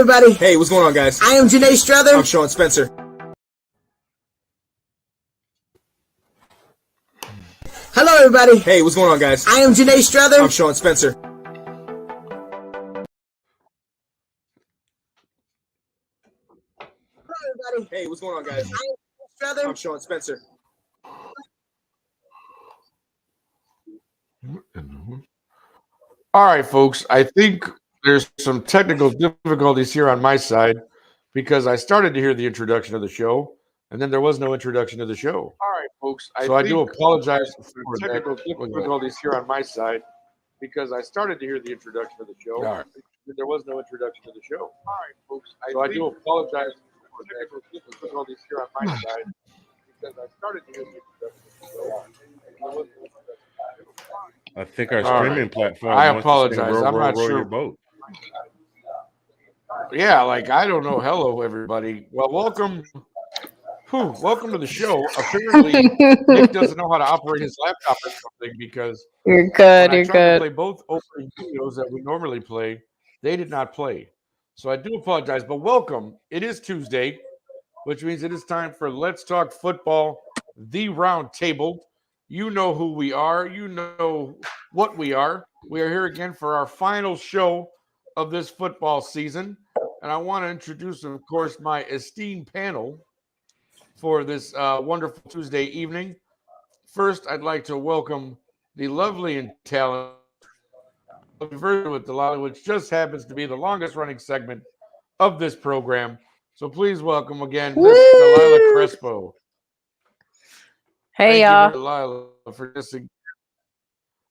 everybody. Hey, what's going on, guys? I am Janae Strother. I'm Sean Spencer. Hello, everybody. Hey, what's going on, guys? I am Janae Strother. I'm Sean Spencer. Hello, everybody. Hey, what's going on, guys? I am Janae Strother. I'm Sean Spencer. All right, folks. I think there's some technical difficulties here on my side because I started to hear the introduction of the show, and then there was no introduction to the show. All right, folks. So I do apologize for technical difficulties here on my side because I started to hear the introduction of the show. All right. And there was no introduction to the show. All right, folks. So I do apologize for technical difficulties here on my side because I started to hear the introduction of the show. I think our All right. streaming platform. I wants to sing apologize. Row, I'm row, not row sure. Your boat. Yeah, like I don't know. Hello, everybody. Well, welcome. Welcome to the show. Apparently, Nick doesn't know how to operate his laptop or something because You're good. when I You're tried to good. play both opening videos that we normally play, they did not play. So I do apologize, but welcome. It is Tuesday, which means it is time for Let's Talk Football, the Roundtable. You know who we are. You know what we are. We are here again for our final show of this football season. And I want to introduce, of course, my esteemed panel for this wonderful Tuesday evening. First, I'd like to welcome the lovely and talented version with Delilah, which just happens to be the longest running segment of this program. So please welcome again Miss Delilah Crespo. Hey, Thank y'all. you, Delilah, for this.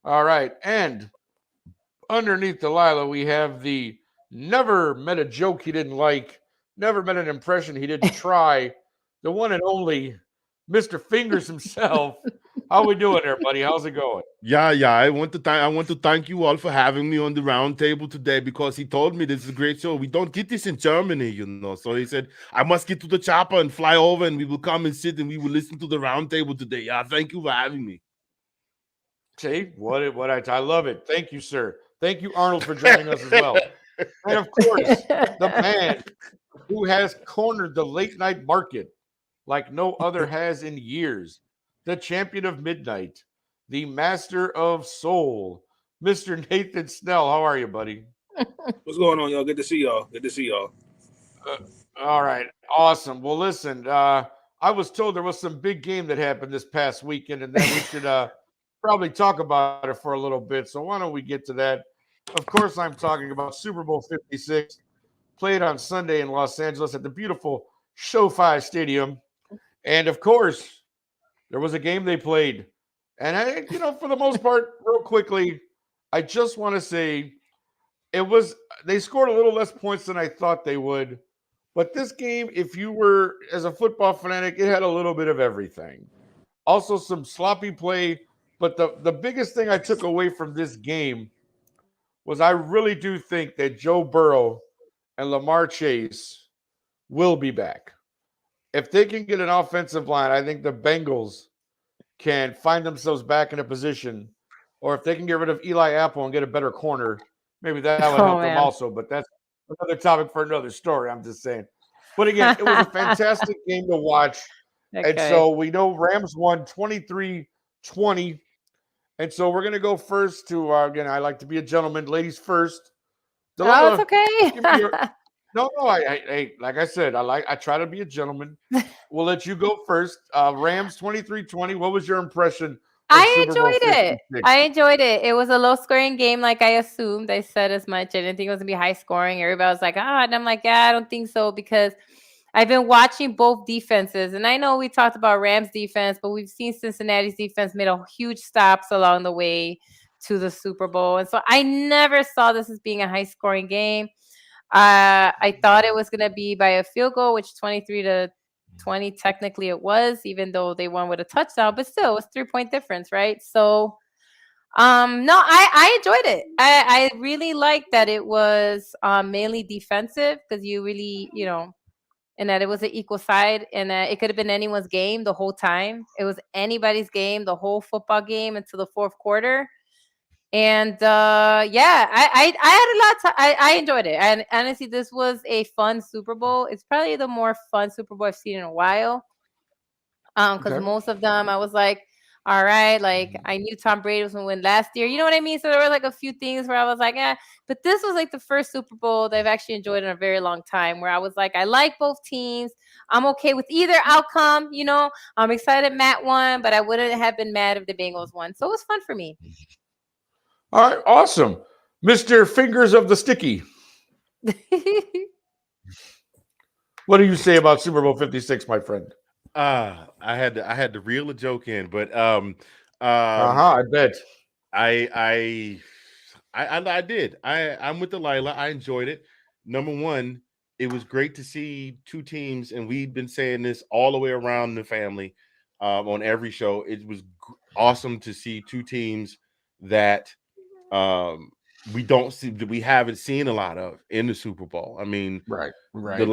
All right. And underneath Delilah, we have the never met a joke he didn't like, never met an impression he didn't try, the one and only Mr. Fingers himself. How we doing there, buddy? How's it going? Yeah. I want to thank you all for having me on the round table today because he told me this is a great show. We don't get this in Germany, you know. So he said I must get to the chopper and fly over, and we will come and sit and we will listen to the round table today. Yeah, thank you for having me. See, I love it. Thank you, sir. Thank you, Arnold, for joining us as well. And of course, the man who has cornered the late night market like no other has in years, the champion of midnight, the master of soul, Mr. Nathan Snell. How are you, buddy? What's going on, y'all? Good to see y'all. All right. Awesome. Well, listen, I was told there was some big game that happened this past weekend, and that we should probably talk about it for a little bit. So why don't we get to that? Of course, I'm talking about Super Bowl 56, played on Sunday in Los Angeles at the beautiful SoFi Stadium. And of course, there was a game they played. And for the most part, real quickly, I just want to say they scored a little less points than I thought they would. But this game, if you were as a football fanatic, it had a little bit of everything. Also some sloppy play. But the biggest thing I took away from this game was I really do think that Joe Burrow and Lamar Chase will be back. If they can get an offensive line, I think the Bengals can find themselves back in a position, or if they can get rid of Eli Apple and get a better corner, maybe that would help them also. But that's another topic for another story. I'm just saying. But again, it was a fantastic game to watch. Okay. And so we know Rams won 23-20. And so we're going to go first to, again, I like to be a gentleman. Ladies first. Delilah, it's okay. No, I like I said, I try to be a gentleman. We'll let you go first. Rams 23-20. What was your impression? I enjoyed it. It was a low-scoring game, like I assumed. I said as much. I didn't think it was going to be high-scoring. Everybody was like, and I'm like, yeah, I don't think so because I've been watching both defenses. And I know we talked about Rams defense, but we've seen Cincinnati's defense made a huge stops along the way to the Super Bowl. And so I never saw this as being a high-scoring game. I thought it was going to be by a field goal, which 23-20 technically it was, even though they won with a touchdown, but still it was 3-point difference, right? So no, I enjoyed it. I really liked that it was mainly defensive because you really, and that it was an equal side and it could have been anyone's game the whole time. It was anybody's game, the whole football game until the fourth quarter. And yeah, I had a lot. I enjoyed it, and honestly, this was a fun Super Bowl. It's probably the more fun Super Bowl I've seen in a while. Because Okay. most of them, I was like, all right, like I knew Tom Brady was gonna win last year. You know what I mean? So there were like a few things where I was like, eh. But this was like the first Super Bowl that I've actually enjoyed in a very long time. Where I was like, I like both teams. I'm okay with either outcome. I'm excited Matt won, but I wouldn't have been mad if the Bengals won. So it was fun for me. All right. Awesome. Mr. Fingers of the Sticky. What do you say about Super Bowl 56, my friend? I had to reel a joke in, but I bet. I did. I'm with Delilah. I enjoyed it. Number one, it was great to see two teams, and we've been saying this all the way around the family, on every show. It was awesome to see two teams that we haven't seen a lot of in the Super Bowl. I mean, Right. the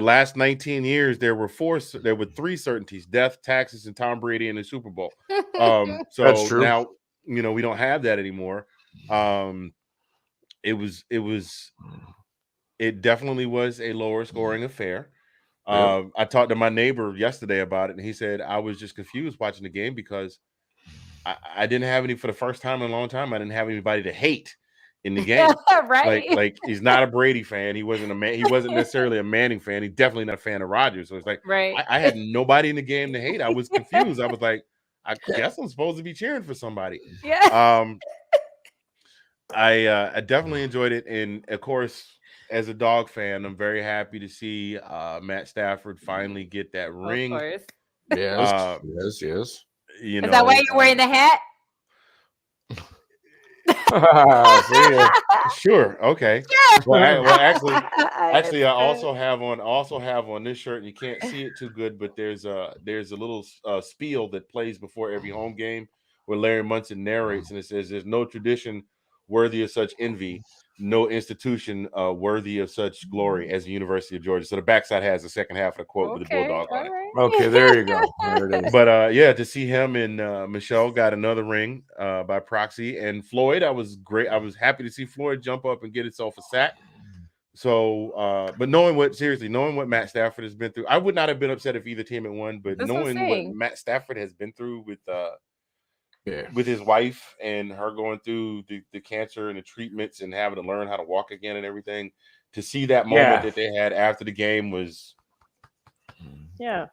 last 19 years there were three certainties: death, taxes, and Tom Brady in the Super Bowl. That's So true. now we don't have that anymore. It definitely was a lower scoring affair. Yep. I talked to my neighbor yesterday about it, and he said I was just confused watching the game because I didn't have any, for the first time in a long time, I didn't have anybody to hate in the game. Right. Like he's not a Brady fan. He wasn't necessarily a Manning fan. He's definitely not a fan of Rodgers. So it's like Right. I had nobody in the game to hate. I was confused. I was like, I guess I'm supposed to be cheering for somebody. Yeah. I definitely enjoyed it, and of course, as a dog fan, I'm very happy to see Matt Stafford finally get that Of ring. course. Yes. Yes. Is that why you're wearing the hat? See, Sure. Okay. Well, actually, I It's also have on this shirt, and you can't see it too good, but there's a little spiel that plays before every home game where Larry Munson narrates, and it says, "There's no tradition worthy of such envy, no institution worthy of such glory as the University of Georgia." So the backside has the second half of the quote with the okay. bulldog on All it. right. Okay, there you go. There it is. But yeah, to see him and Michelle got another ring by proxy, and Floyd, I was happy to see Floyd jump up and get himself a sack. So, but knowing what Matt Stafford has been through, I would not have been upset if either team had won. But That's what I'm knowing what saying. Matt Stafford has been through Yeah. with his wife and her going through the cancer and the treatments and having to learn how to walk again and everything, to see that moment that they had after the game was, Yeah.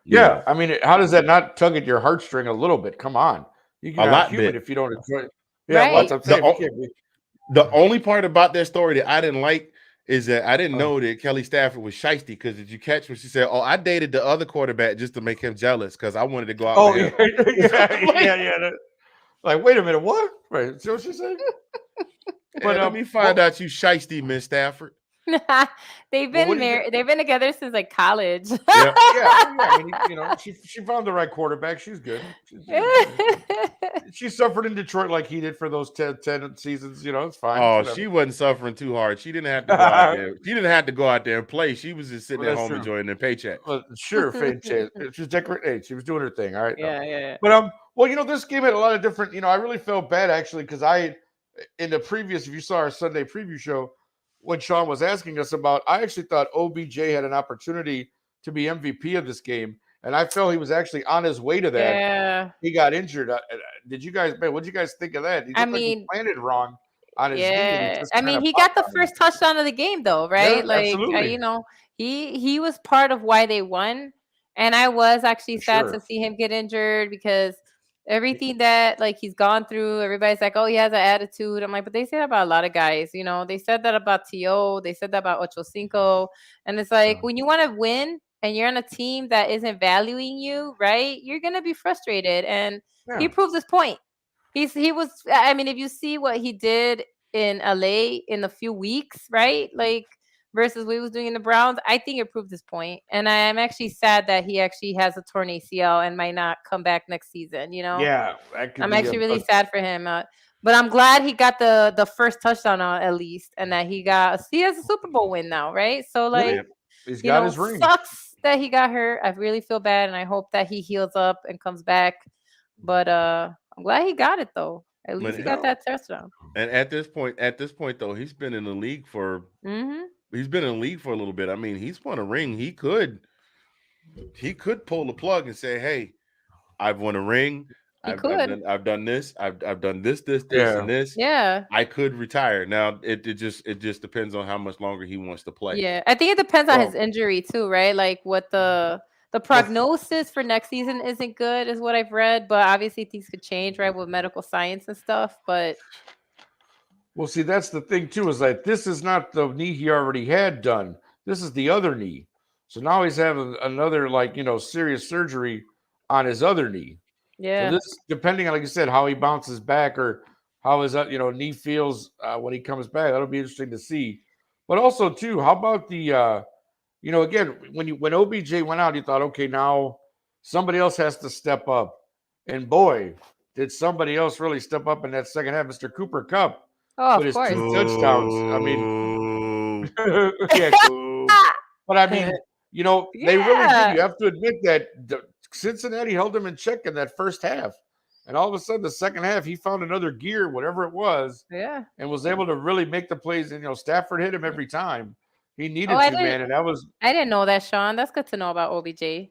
Yeah. I mean, how does that not tug at your heartstring a little bit? Come on. You A cannot lot human bit. if you don't enjoy it. Yeah, Right. well, that's what I'm saying. The- You can't be- The only part about that story that I didn't like is that I didn't know that Kelly Stafford was shiesty. Because did you catch when she said, "Oh, I dated the other quarterback just to make him jealous because I wanted to go out with him." yeah. Like, wait a minute, what? Right, see what she said? But let me find out you shiesty, Miss Stafford. They've Well, what been do you married. They've been together since like college. Yep. Yeah. I mean, she found the right quarterback. She's good. She suffered in Detroit like he did for those 10 seasons. It's fine. Oh, Whatever. she wasn't suffering too hard. She didn't have to go out there. She didn't have to go out there and play. She was just sitting Well, at that's home true. enjoying their paycheck. Well, sure, she was decorating. Hey, she was doing her thing. All right. Yeah. But well, this game had a lot of different. I really felt bad actually because in the previous, if you saw our Sunday preview show, when Sean was asking us about, I actually thought OBJ had an opportunity to be MVP of this game, and I felt he was actually on his way to that. Yeah. He got injured. What did you guys think of that? He looked like he planted wrong on his knee. And Yeah. just I kinda mean, he popped got the on him. first touchdown of the game, though, right? Yeah, absolutely. He was part of why they won, and I was actually For sad sure. to see him get injured because everything that like he's gone through, everybody's like, "Oh, he has an attitude." I'm like, but they say that about a lot of guys. They said that about T.O. They said that about Ocho Cinco, and it's like when you want to win and you're on a team that isn't valuing you, right? You're gonna be frustrated, and he Yeah. proves his point. He was. I mean, if you see what he did in LA in a few weeks, right? Like versus what he was doing in the Browns, I think it proved his point. And I'm actually sad that he actually has a torn ACL and might not come back next season. Yeah, that could I'm be actually really sad for him. But I'm glad he got the first touchdown at least, and that he has a Super Bowl win now, right? So like, he's got his ring. sucks that he got hurt. I really feel bad, and I hope that he heals up and comes back. But I'm glad he got it though. At least But he got that touchdown. And at this point though, he's been in the league for he's been in the league for a little bit. I mean, he's won a ring. He could pull the plug and say, "Hey, I've won a ring. I've done this. I've done this, and this. Yeah. I could retire." Now it just depends on how much longer he wants to play. Yeah, I think it depends on his injury too, right? Like what the prognosis for next season isn't good, is what I've read. But obviously things could change, right, with medical science and stuff. But well, see, that's the thing too, is that this is not the knee he already had done. This is the other knee. So now he's having another, like, serious surgery on his other knee. Yeah. So this, depending on, like you said, how he bounces back or how his knee feels when he comes back, that'll be interesting to see. But also too, how about the again, when OBJ went out, you thought, okay, now somebody else has to step up, and boy, did somebody else really step up in that second half, Mr. Cooper Kupp. Oh, with of his course. 2 touchdowns. I mean, yeah, but I mean, they really did. You have to admit that Cincinnati held him in check in that first half. And all of a sudden, the second half, he found another gear, whatever it was, and was able to really make the plays. And, Stafford hit him every time. He needed to, man. And that was. I didn't know that, Sean. That's good to know about OBJ.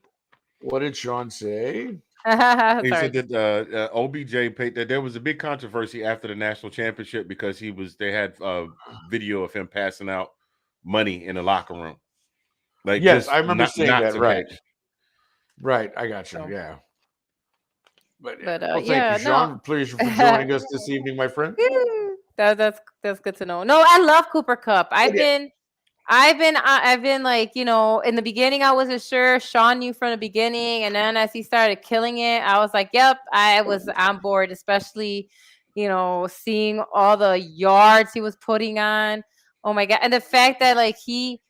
What did Sean say? He said that OBJ paid that there was a big controversy after the national championship because they had video of him passing out money in the locker room. Like, yes, I remember saying that. Right. Catch. Right. I got you. Yeah. But thank yeah, you, Sean. Please for joining us this evening, my friend. That's good to know. No, I love Cooper Kupp. I've been like, in the beginning, I wasn't sure. Sean knew from the beginning. And then as he started killing it, I was like, yep, I was on board, especially, seeing all the yards he was putting on. Oh my God. And the fact that like he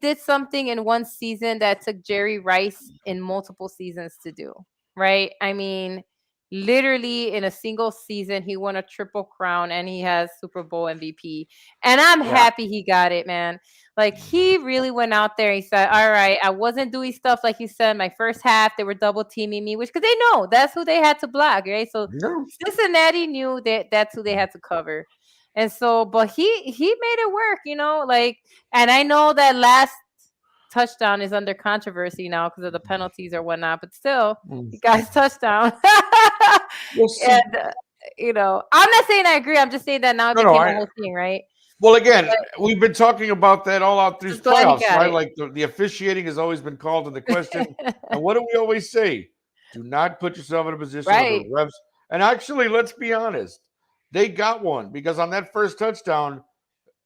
did something in one season that took Jerry Rice in multiple seasons to do, right? I mean, literally in a single season, he won a triple crown and he has Super Bowl MVP. And I'm happy he got it, man. Like, he really went out there. He said, all right, I wasn't doing stuff like you said. My first half, they were double teaming me, which, because they know that's who they had to block, right? So Cincinnati knew that that's who they had to cover. And so, but he made it work, like, and I know that last touchdown is under controversy now because of the penalties or whatnot, but still, you guys touchdown. And I'm not saying I agree. I'm just saying that now it became a whole thing, right? Well, again, we've been talking about that all out through playoffs, right? Like the officiating has always been called into question. And what do we always say? Do not put yourself in a position where the refs. And actually, let's be honest, they got one because on that first touchdown,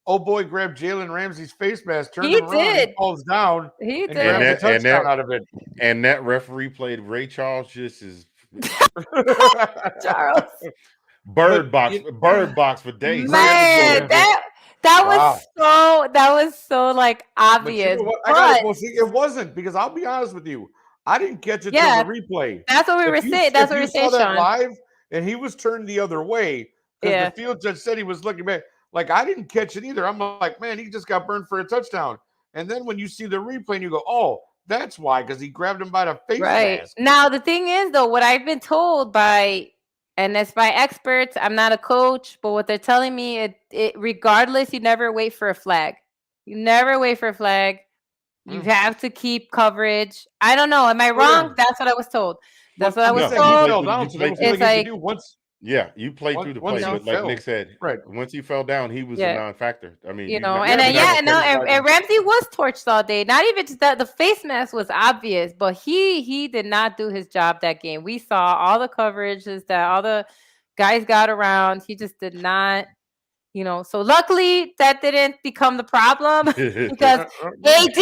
oh boy, grabbed Jalen Ramsey's face mask, turned him around, he falls down, and grabs a touchdown out of it. And that referee played Ray Charles just as Charles. Bird box for days. Man, that was so like obvious. But it wasn't, because I'll be honest with you, I didn't catch it till the replay. That's what we were saying. That's what we were saying, Sean. Live, and he was turned the other way because the field judge said he was looking back. Like, I didn't catch it either. I'm like, man, he just got burned for a touchdown. And then when you see the replay and you go, oh, that's why, because he grabbed him by the face mask. Now, the thing is, though, what I've been told by experts, I'm not a coach, but what they're telling me, it regardless, you never wait for a flag. You never wait for a flag. You have to coverage. I don't know. Am I wrong? That's what I was told. That's what I was told. It's like you played through the play, but like Nick said, once he fell down, he was a non-factor. I mean, and Ramsey was torched all day. Not even just that, the face mask was obvious, but he did not do his job that game. We saw all the coverages that all the guys got around. He just did not. So luckily that didn't become the problem because AD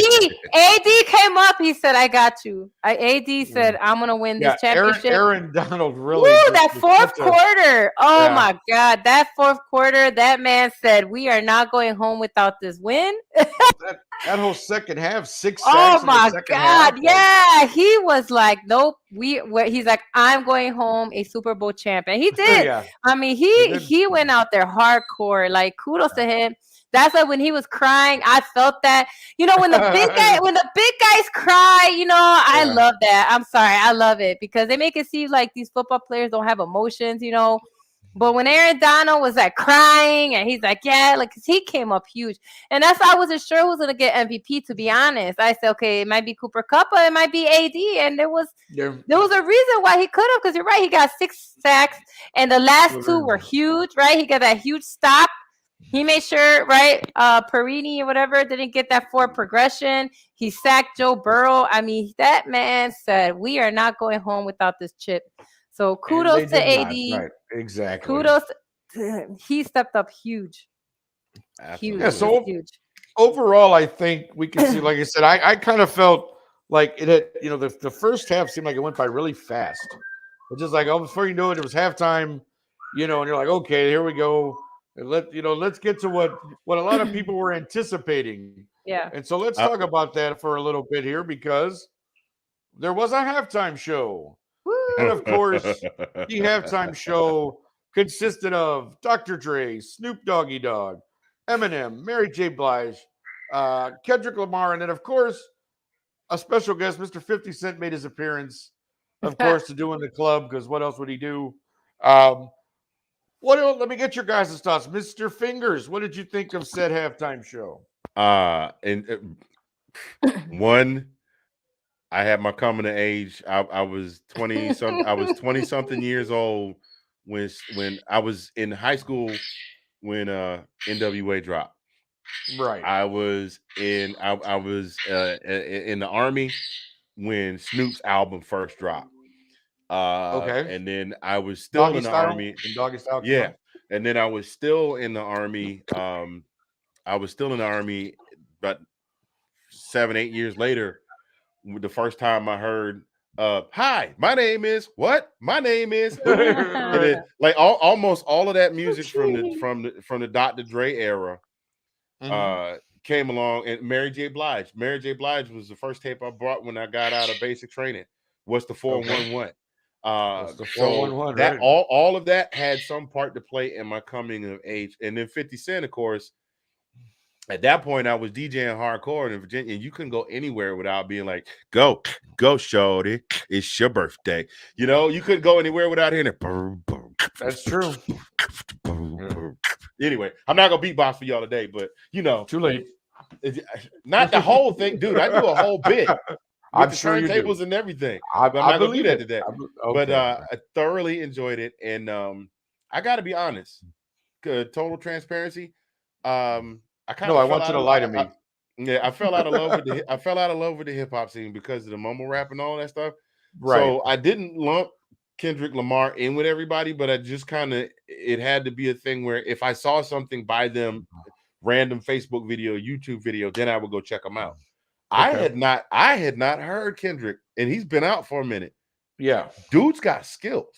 came up. He said, "I got you." AD said, "I'm gonna win this championship." Aaron Donald really. That fourth quarter. Oh my God, that fourth quarter. That man said, "We are not going home without this win." that whole second half, 6 sacks. Oh my God, yeah. He was like, "Nope." He's like, "I'm going home a Super Bowl champion." He did. I mean, he went out there hardcore. Like, kudos to him. That's why when he was crying, I felt that. When the big guys cry, I love that. I'm sorry, I love it because they make it seem like these football players don't have emotions. But when Aaron Donald was like crying and he's like, yeah, like, 'cause he came up huge. And that's why I wasn't sure who was going to get MVP, to be honest. I said, okay, it might be Cooper Kupp, but it might be AD. And there was a reason why he could have, because you're right, he got 6 sacks, and the last 2 were huge, right? He got that huge stop. He made sure, right, Perini or whatever didn't get that 4 progression. He sacked Joe Burrow. I mean, that man said, we are not going home without this chip. So kudos to AD. Right, exactly. Kudos to him. He stepped up huge. Absolutely. Yeah, so huge. Overall, I think we can see, like I said, I kind of felt like it had, the first half seemed like it went by really fast. It's just like, before you knew it, it was halftime, and you're like, okay, here we go. And let's get to what a lot of people were anticipating. Yeah. And so let's talk about that for a little bit here, because there was a halftime show. Woo. And of course, the halftime show consisted of Dr. Dre, Snoop Doggy Dogg, Eminem, Mary J. Blige, Kendrick Lamar, and then, of course, a special guest, Mr. 50 Cent, made his appearance, of course, to Do in the Club, because what else would he do? Let me get your guys' thoughts. Mr. Fingers, what did you think of said halftime show? One, I had my coming of age. I was 20 something. I was 20 something years old when I was in high school when NWA dropped. Right. I was in the Army when Snoop's album first dropped. Okay. And then I was still in the Army. Doggy Style. Yeah. And then I was still in the Army. I was still in the Army, but 7-8 years later, the first time I heard, hi, my name is what? My name is and then, like almost all of that music from the Dr. Dre era came along, and Mary J. Blige. Mary J. Blige was the first tape I bought when I got out of basic training. What's the 411? The 411, so that right. all of that had some part to play in my coming of age. And then 50 Cent, of course, at that point I was DJing hardcore in Virginia, and you couldn't go anywhere without being like, go shorty, it's your birthday. You couldn't go anywhere without hearing it. That's true. Anyway, I'm not gonna beatbox for y'all today, but too late. Not the whole thing, dude. I do a whole bit. I'm the sure you do. turntables and everything. I'm not gonna do that it. today. Okay. But I thoroughly enjoyed it, and I got to be honest. Total transparency. I want you to lie to me. I fell out of love with I fell out of love with the hip hop scene because of the mumble rap and all that stuff. Right. So I didn't lump Kendrick Lamar in with everybody, but I just it had to be a thing where if I saw something by them, random Facebook video, YouTube video, then I would go check them out. Okay. I had not heard Kendrick, and he's been out for a minute. Yeah, dude's got skills.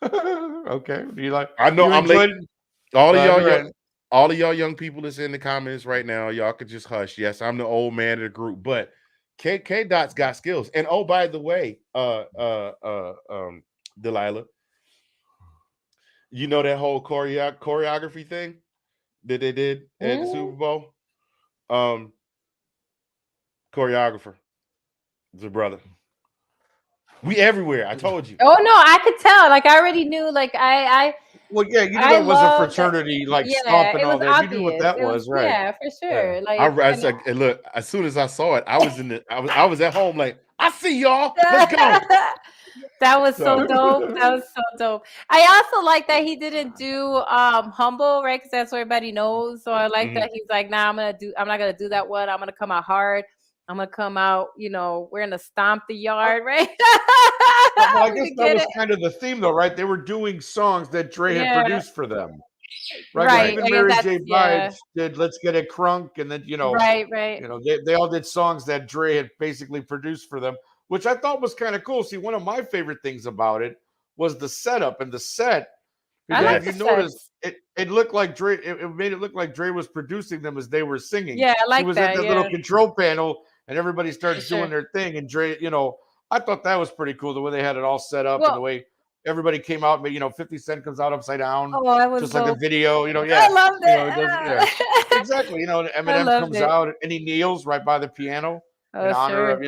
Okay, do you like? I know I'm late. All of y'all young people that's in the comments right now, y'all could just hush. Yes, I'm the old man of the group, but K Dot's got skills. And oh, by the way, Delilah, you know that whole choreography thing that they did at the Super Bowl? Choreographer, it's a brother. We everywhere. I told you. Oh no, I could tell. Like I already knew. Like I. Well, yeah, you know it was a fraternity, like stomp and all that. Obvious. You knew what that was, right? Yeah, for sure. Yeah. Like I said, and look, as soon as I saw it, I was at home like, I see y'all. Let's go. That was so dope. That was so dope. I also like that he didn't do humble, right? Because that's what everybody knows. So I like that he's like, nah, I'm not gonna do that one. I'm gonna come out hard. I'm gonna come out, we're gonna stomp the yard, right? Well, I guess that was kind of the theme, though, right? They were doing songs that Dre had produced for them, right? Even Mary J. Blige did "Let's Get It Crunk," and then right. They all did songs that Dre had basically produced for them, which I thought was kind of cool. See, one of my favorite things about it was the setup and the set. I like if you notice, it looked like Dre. It made it look like Dre was producing them as they were singing. Yeah, I like he was that. at the little control panel, and everybody started doing their thing. And Dre, I thought that was pretty cool the way they had it all set up and the way everybody came out. 50 Cent comes out upside down, just like a video. I loved it. Exactly. Eminem comes out and he kneels right by the piano in honor of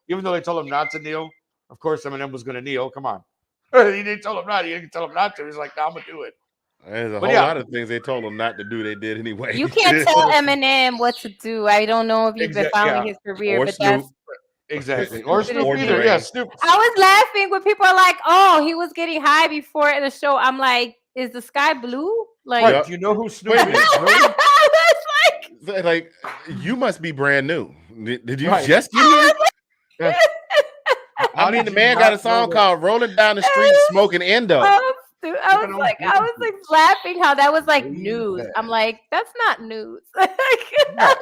even though they told him not to kneel. Of course, Eminem was going to kneel. Come on. He didn't tell him not. He didn't tell him not to. He's like, "No, I'm gonna do it." There's a But whole yeah. lot of things they told him not to do. They did anyway. You can't tell Eminem what to do. I don't know if you've been following his career, Or but Snoop. Exactly. Or Snoop Or either. Dre. Yeah, Snoop. I was laughing when people are like, "Oh, he was getting high before the show." I'm like, "Is the sky blue?" Like, Right. Do you know who Snoop is? Really? I was Like, you must be brand new. Did you Right. just get here? Yeah. I mean, the man got a song called "Rolling Down the Street Smoking Endo." I was like laughing how that was like news. I'm like, that's not news. Yeah,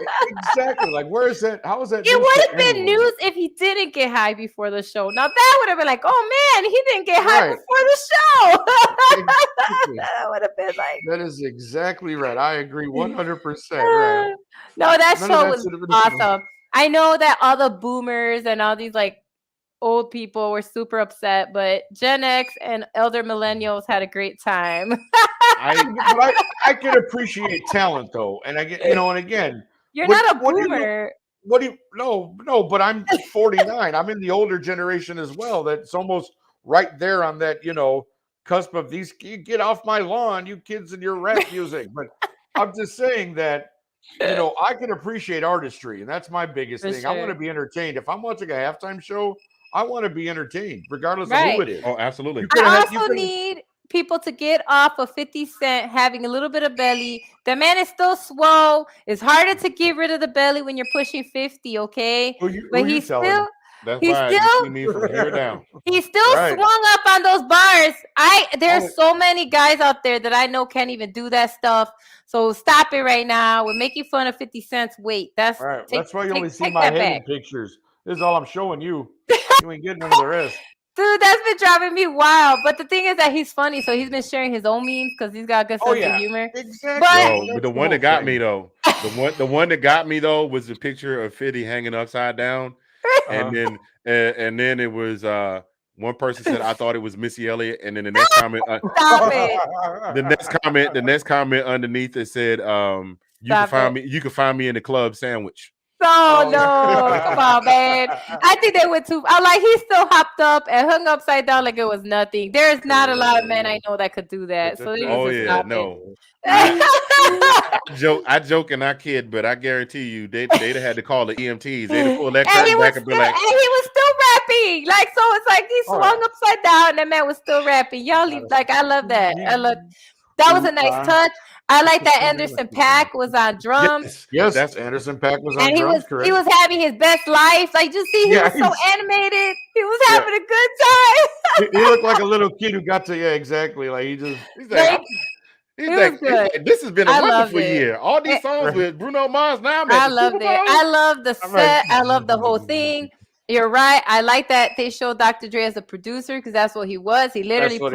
exactly. Like, where is that? How is that? It would have been news if he didn't get high before the show. Now that would have been like, oh man, he didn't get high before the show. Exactly. That would have been like. That is exactly right. I agree 100%. Right. No, that None show of was should have been awesome. I know that all the boomers and all these like old people were super upset, but Gen X and elder millennials had a great time. I can appreciate talent though, and I get and again, you're not a boomer. No, but I'm 49. I'm in the older generation as well. That's almost right there on that cusp of these. Get off my lawn, you kids, and your rap music. But I'm just saying that. I can appreciate artistry, and that's my biggest thing. Sure. I want to be entertained. If I'm watching a halftime show, I want to be entertained, regardless of who it is. Oh, absolutely. I also need people to get off of 50 Cent having a little bit of belly. The man is still swole. It's harder to get rid of the belly when you're pushing 50, okay? But he's still. That's why you see me from here down. He still swung up on those bars. There's so many guys out there that I know can't even do that stuff. So stop it right now. We're making fun of 50 Cent's weight. That's right. That's why you only see my head in pictures. This is all I'm showing you. You ain't getting none of the rest. Dude, that's been driving me wild. But the thing is that he's funny, so he's been sharing his own memes because he's got good sense of humor. Exactly. But the one that got me though, the one that got me though was the picture of 50 hanging upside down, and then it was one person said I thought it was Missy Elliott, and then the next comment, Stop it. the next comment underneath it said, you can find me in the club sandwich. Oh no, come on, man. I think they went too. I'm like, he still hopped up and hung upside down like it was nothing. There is not a lot of men I know that could do that. So I joke and I kid, but I guarantee you they'd have had to call the EMTs. They'd have pulled that curtain back and be like, and he was still rapping. Like, so it's like he swung upside down and that man was still rapping. Y'all like, I love that. That was a nice touch. I like that Anderson .Paak was on drums. Yes, Anderson .Paak was on drums. He was having his best life. Like, just see, he was so animated. He was having a good time. He looked like a little kid who got to exactly. Like he's like this has been a wonderful year. All these songs with Bruno Mars. Now I loved it. I love the set. I love the whole thing. You're right. I like that they showed Dr. Dre as a producer because that's what he was. He literally put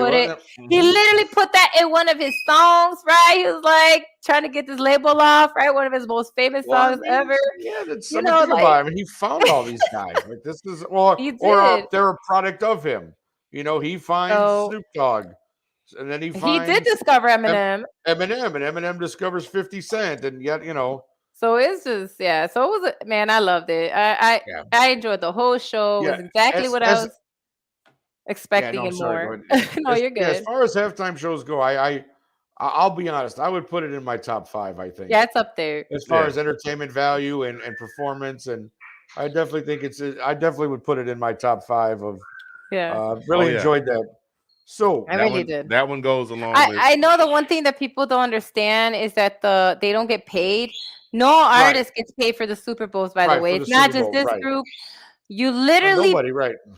that in one of his songs, right? He was like trying to get this label off, right? One of his most famous songs ever. Yeah, that's something about him. He found all these guys. Like this is or they're a product of him. He finds Snoop Dogg. And then he did discover Eminem. And Eminem discovers 50 Cent, and yet So it's just So it was man. I loved it. I enjoyed the whole show. It was exactly what I was expecting and more. No, you're good. As far as halftime shows go, I'll be honest. I would put it in my top 5. I think. Yeah, it's up there as far as entertainment value and performance, and I definitely think I definitely would put it in my top 5 of. Really enjoyed that. So I really did. That one goes along. I know the one thing that people don't understand is that they don't get paid. No artist gets paid for the Super Bowls, by the way. It's not just this group. You literally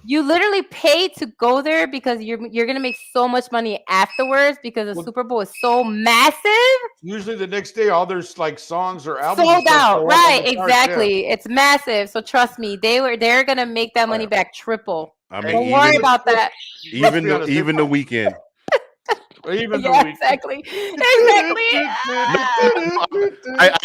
you literally pay to go there because you're gonna make so much money afterwards because the Super Bowl is so massive. Usually the next day all their like songs or albums sold out. Right, exactly. It's massive. So trust me, they're gonna make that money back triple. I mean, don't worry about that. Even the weekend. Exactly. I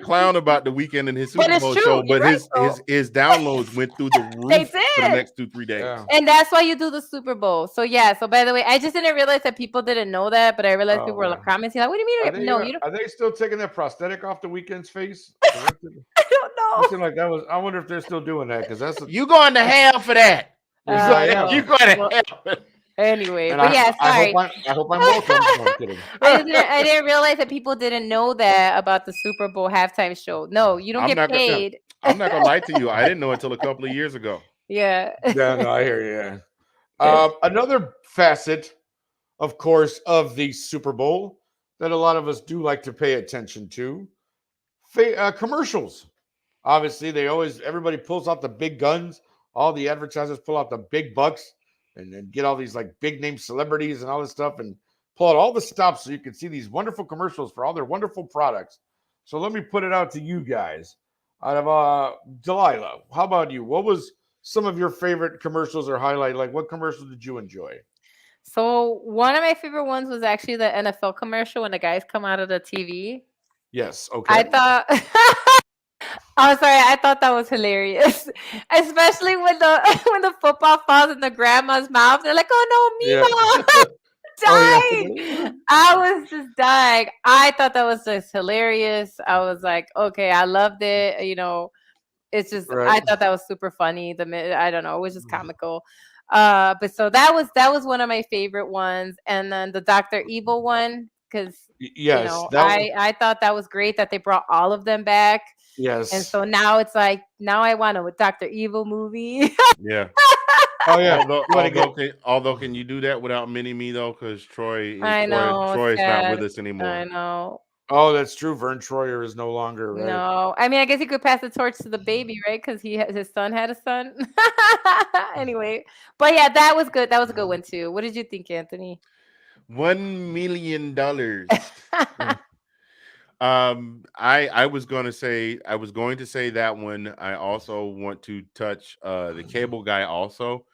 clown about the weekend and his Super Bowl show, but his downloads went through the roof for the next 2-3 days. Yeah. And that's why you do the Super Bowl. So so by the way, I just didn't realize that people didn't know that, but I realized people were like commenting like, what do you mean? Are they still taking that prosthetic off the Weeknd's face? I don't know. Like that was. I wonder if they're still doing that because that's you going to hell for that. You going to hell. Anyway, And but yeah, sorry. I hope I'm welcome. No, I'm kidding. I didn't realize that people didn't know that about the Super Bowl halftime show. No, you don't I'm get not gonna. paid. I'm not gonna lie to you. I didn't know until a couple of years ago. Yeah. Yeah, no, I hear you. Another facet, of course, of the Super Bowl that a lot of us do like to pay attention to, commercials. Obviously, everybody pulls out the big guns. All the advertisers pull out the big bucks and then get all these like big name celebrities and all this stuff and pull out all the stops so you can see these wonderful commercials for all their wonderful products. So let me put it out to you guys. Out of Delilah, how about you? What was some of your favorite commercials or highlight? Like, what commercials did you enjoy? So one of my favorite ones was actually the NFL commercial when the guys come out of the TV. Yes. I Okay. thought oh sorry, I thought that was hilarious. Especially when the when the football falls in the grandma's mouth. They're like, oh no, Yeah. Mima Oh, dying. I was just dying. I thought that was just hilarious. I was like, okay, I loved it. It's just Right. I thought that was super funny. I don't know, it was just comical. But so that was one of my favorite ones, and then the Dr. Evil one, because Yes. That one. I thought that was great that they brought all of them back, and Yes. so now it's like now I want a Dr. Evil movie. Yeah. Oh yeah. Although, can you do that without Mini Me though? Because Troy I know, is not sad. with us anymore. I know. Oh, that's true. Vern Troyer is no longer right. No, I mean, I guess he could pass the torch to the baby, right? Because his son had a son. Anyway, but yeah, that was good. That was a good one too. What did you think, Anthony? $1 million. I was going to say that one. I also want to touch the Cable Guy also.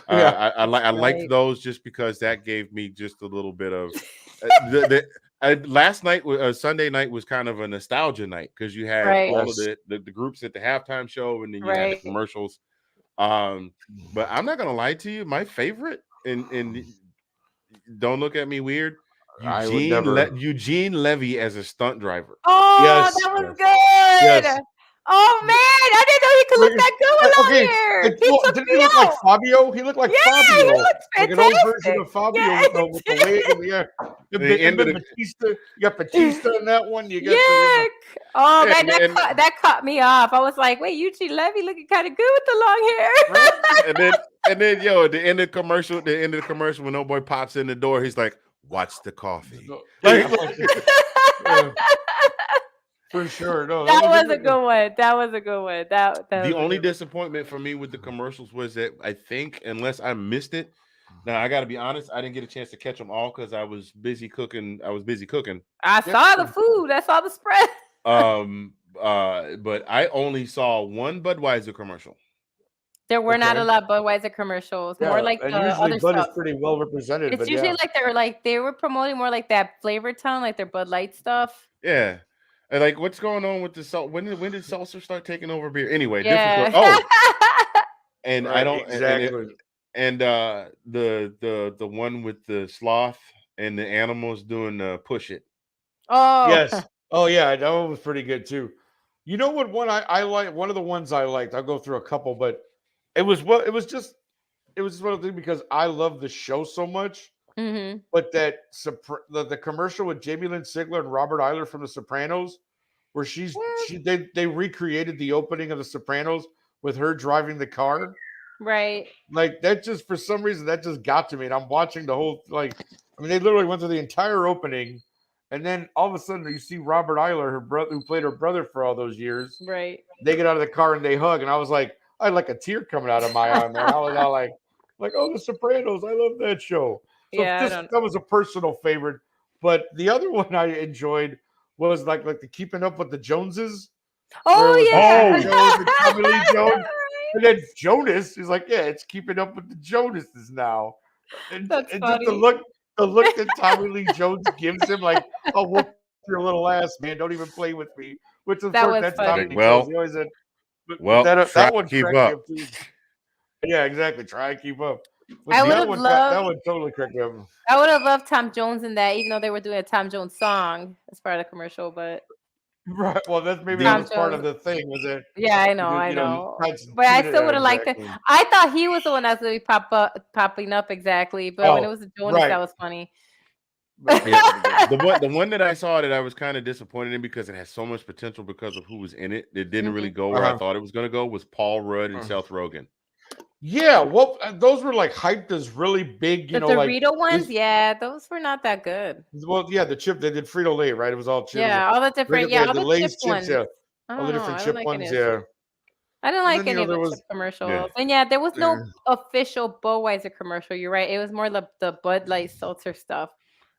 Yeah. I liked Right. those just because that gave me just a little bit of last night. Sunday night was kind of a nostalgia night because you had Right. all of Yes. the groups at the halftime show, and then you had the Right. commercials. But I'm not gonna lie to you, my favorite, and don't look at me weird, I would never. Eugene Levy as a stunt driver. Oh, Yes. that was Yes. good. Oh man, I didn't know he could look that good with long Okay. hair. He took Didn't me he look out. like Fabio? He looked like Yeah, he Fabio, looks like an old version fantastic. of Fabio Yeah, with the wig and The end of the- Batista. You got Batista in that one. You got Yeah. Oh man, And- that caught me off. I was like, wait, Eugene Levy looking kind of good with the long hair. and then yo, at the end of the commercial, when no boy pops in the door, he's like, "Watch the coffee." Yeah. For sure. No, That was a good one. That was a good one. That The was a only good one. disappointment for me with the commercials was that I think, unless I missed it, now I got to be honest, I didn't get a chance to catch them all because I was busy cooking. I saw the food. I saw the spread. But I only saw one Budweiser commercial. There were not a Okay. lot of Budweiser commercials. Yeah, More like and the usually other Bud is stuff. pretty well represented. It's But usually yeah. they were promoting more like that Flavor Town, like their Bud Light stuff. Yeah. And like, what's going on with the salt? When did seltzer start taking over beer? Anyway, Yeah. different. Oh, and I Right, don't exactly. and the one with the sloth and the animals doing push it. Oh. Yes. Oh yeah, that one was pretty good too. You know what one I like? One of the ones I liked. I'll go through a couple, but it was one of the things because I love the show so much. Mm-hmm. But the commercial with Jamie Lynn Sigler and Robert Eiler from The Sopranos, where they recreated the opening of The Sopranos with her driving the car. Right. Like that just for some reason that just got to me, and I'm watching the whole they literally went through the entire opening, and then all of a sudden you see Robert Eiler, her brother, who played her brother for all those years. Right. They get out of the car and they hug, and I was like, I had like a tear coming out of my eye, man. I was all like, oh, The Sopranos, I love that show. So Yeah, that was a personal favorite. But the other one I enjoyed was like the Keeping Up with the Joneses. Oh yeah. Jones and Tommy Lee Jones. And then Jonas is like, yeah, it's Keeping Up with the Jonases now. And That's just funny. the look that Tommy Lee Jones gives him, like, I'll whoop your little ass, man. Don't even play with me. Which of That course was that's funny. Tommy Lee Well, Jones. He always said, well, try that to one keep cracked up. me up too. Yeah, exactly. Try and keep up. But I the would other have one, that loved one totally cracked me up. I would have loved Tom Jones in that, even though they were doing a Tom Jones song as part of the commercial, but Right. Well, that's maybe Tom that was part of Jones. the thing. Was it? Yeah, I You know, could, I you know, know. that's But I tweet it still would have liked it. exactly. I thought he was the one that's going to be popping up exactly. But when it Oh, was Jonas, right. that was funny. But Yeah, again, the one that I saw that I was kind of disappointed in because it has so much potential because of who was in it. It didn't really go where I Uh-huh. thought it was going to go. Was Paul Rudd and Uh-huh. Seth Rogen? Yeah, well, those were like hyped as really big, The you know, like Dorito ones, this. yeah, those were not that good. Well, yeah, the chip they did Frito Lay, right? It was all chips. Yeah, all the different, They had all the the chip Lay's chips, ones. yeah, I all the don't know. different I don't chip like any ones, of the yeah. chip. I didn't And like then, you any know, of there the was chip commercials. Yeah. And yeah, there was no official Budweiser commercial. You're right. It was more like the Bud Light seltzer stuff.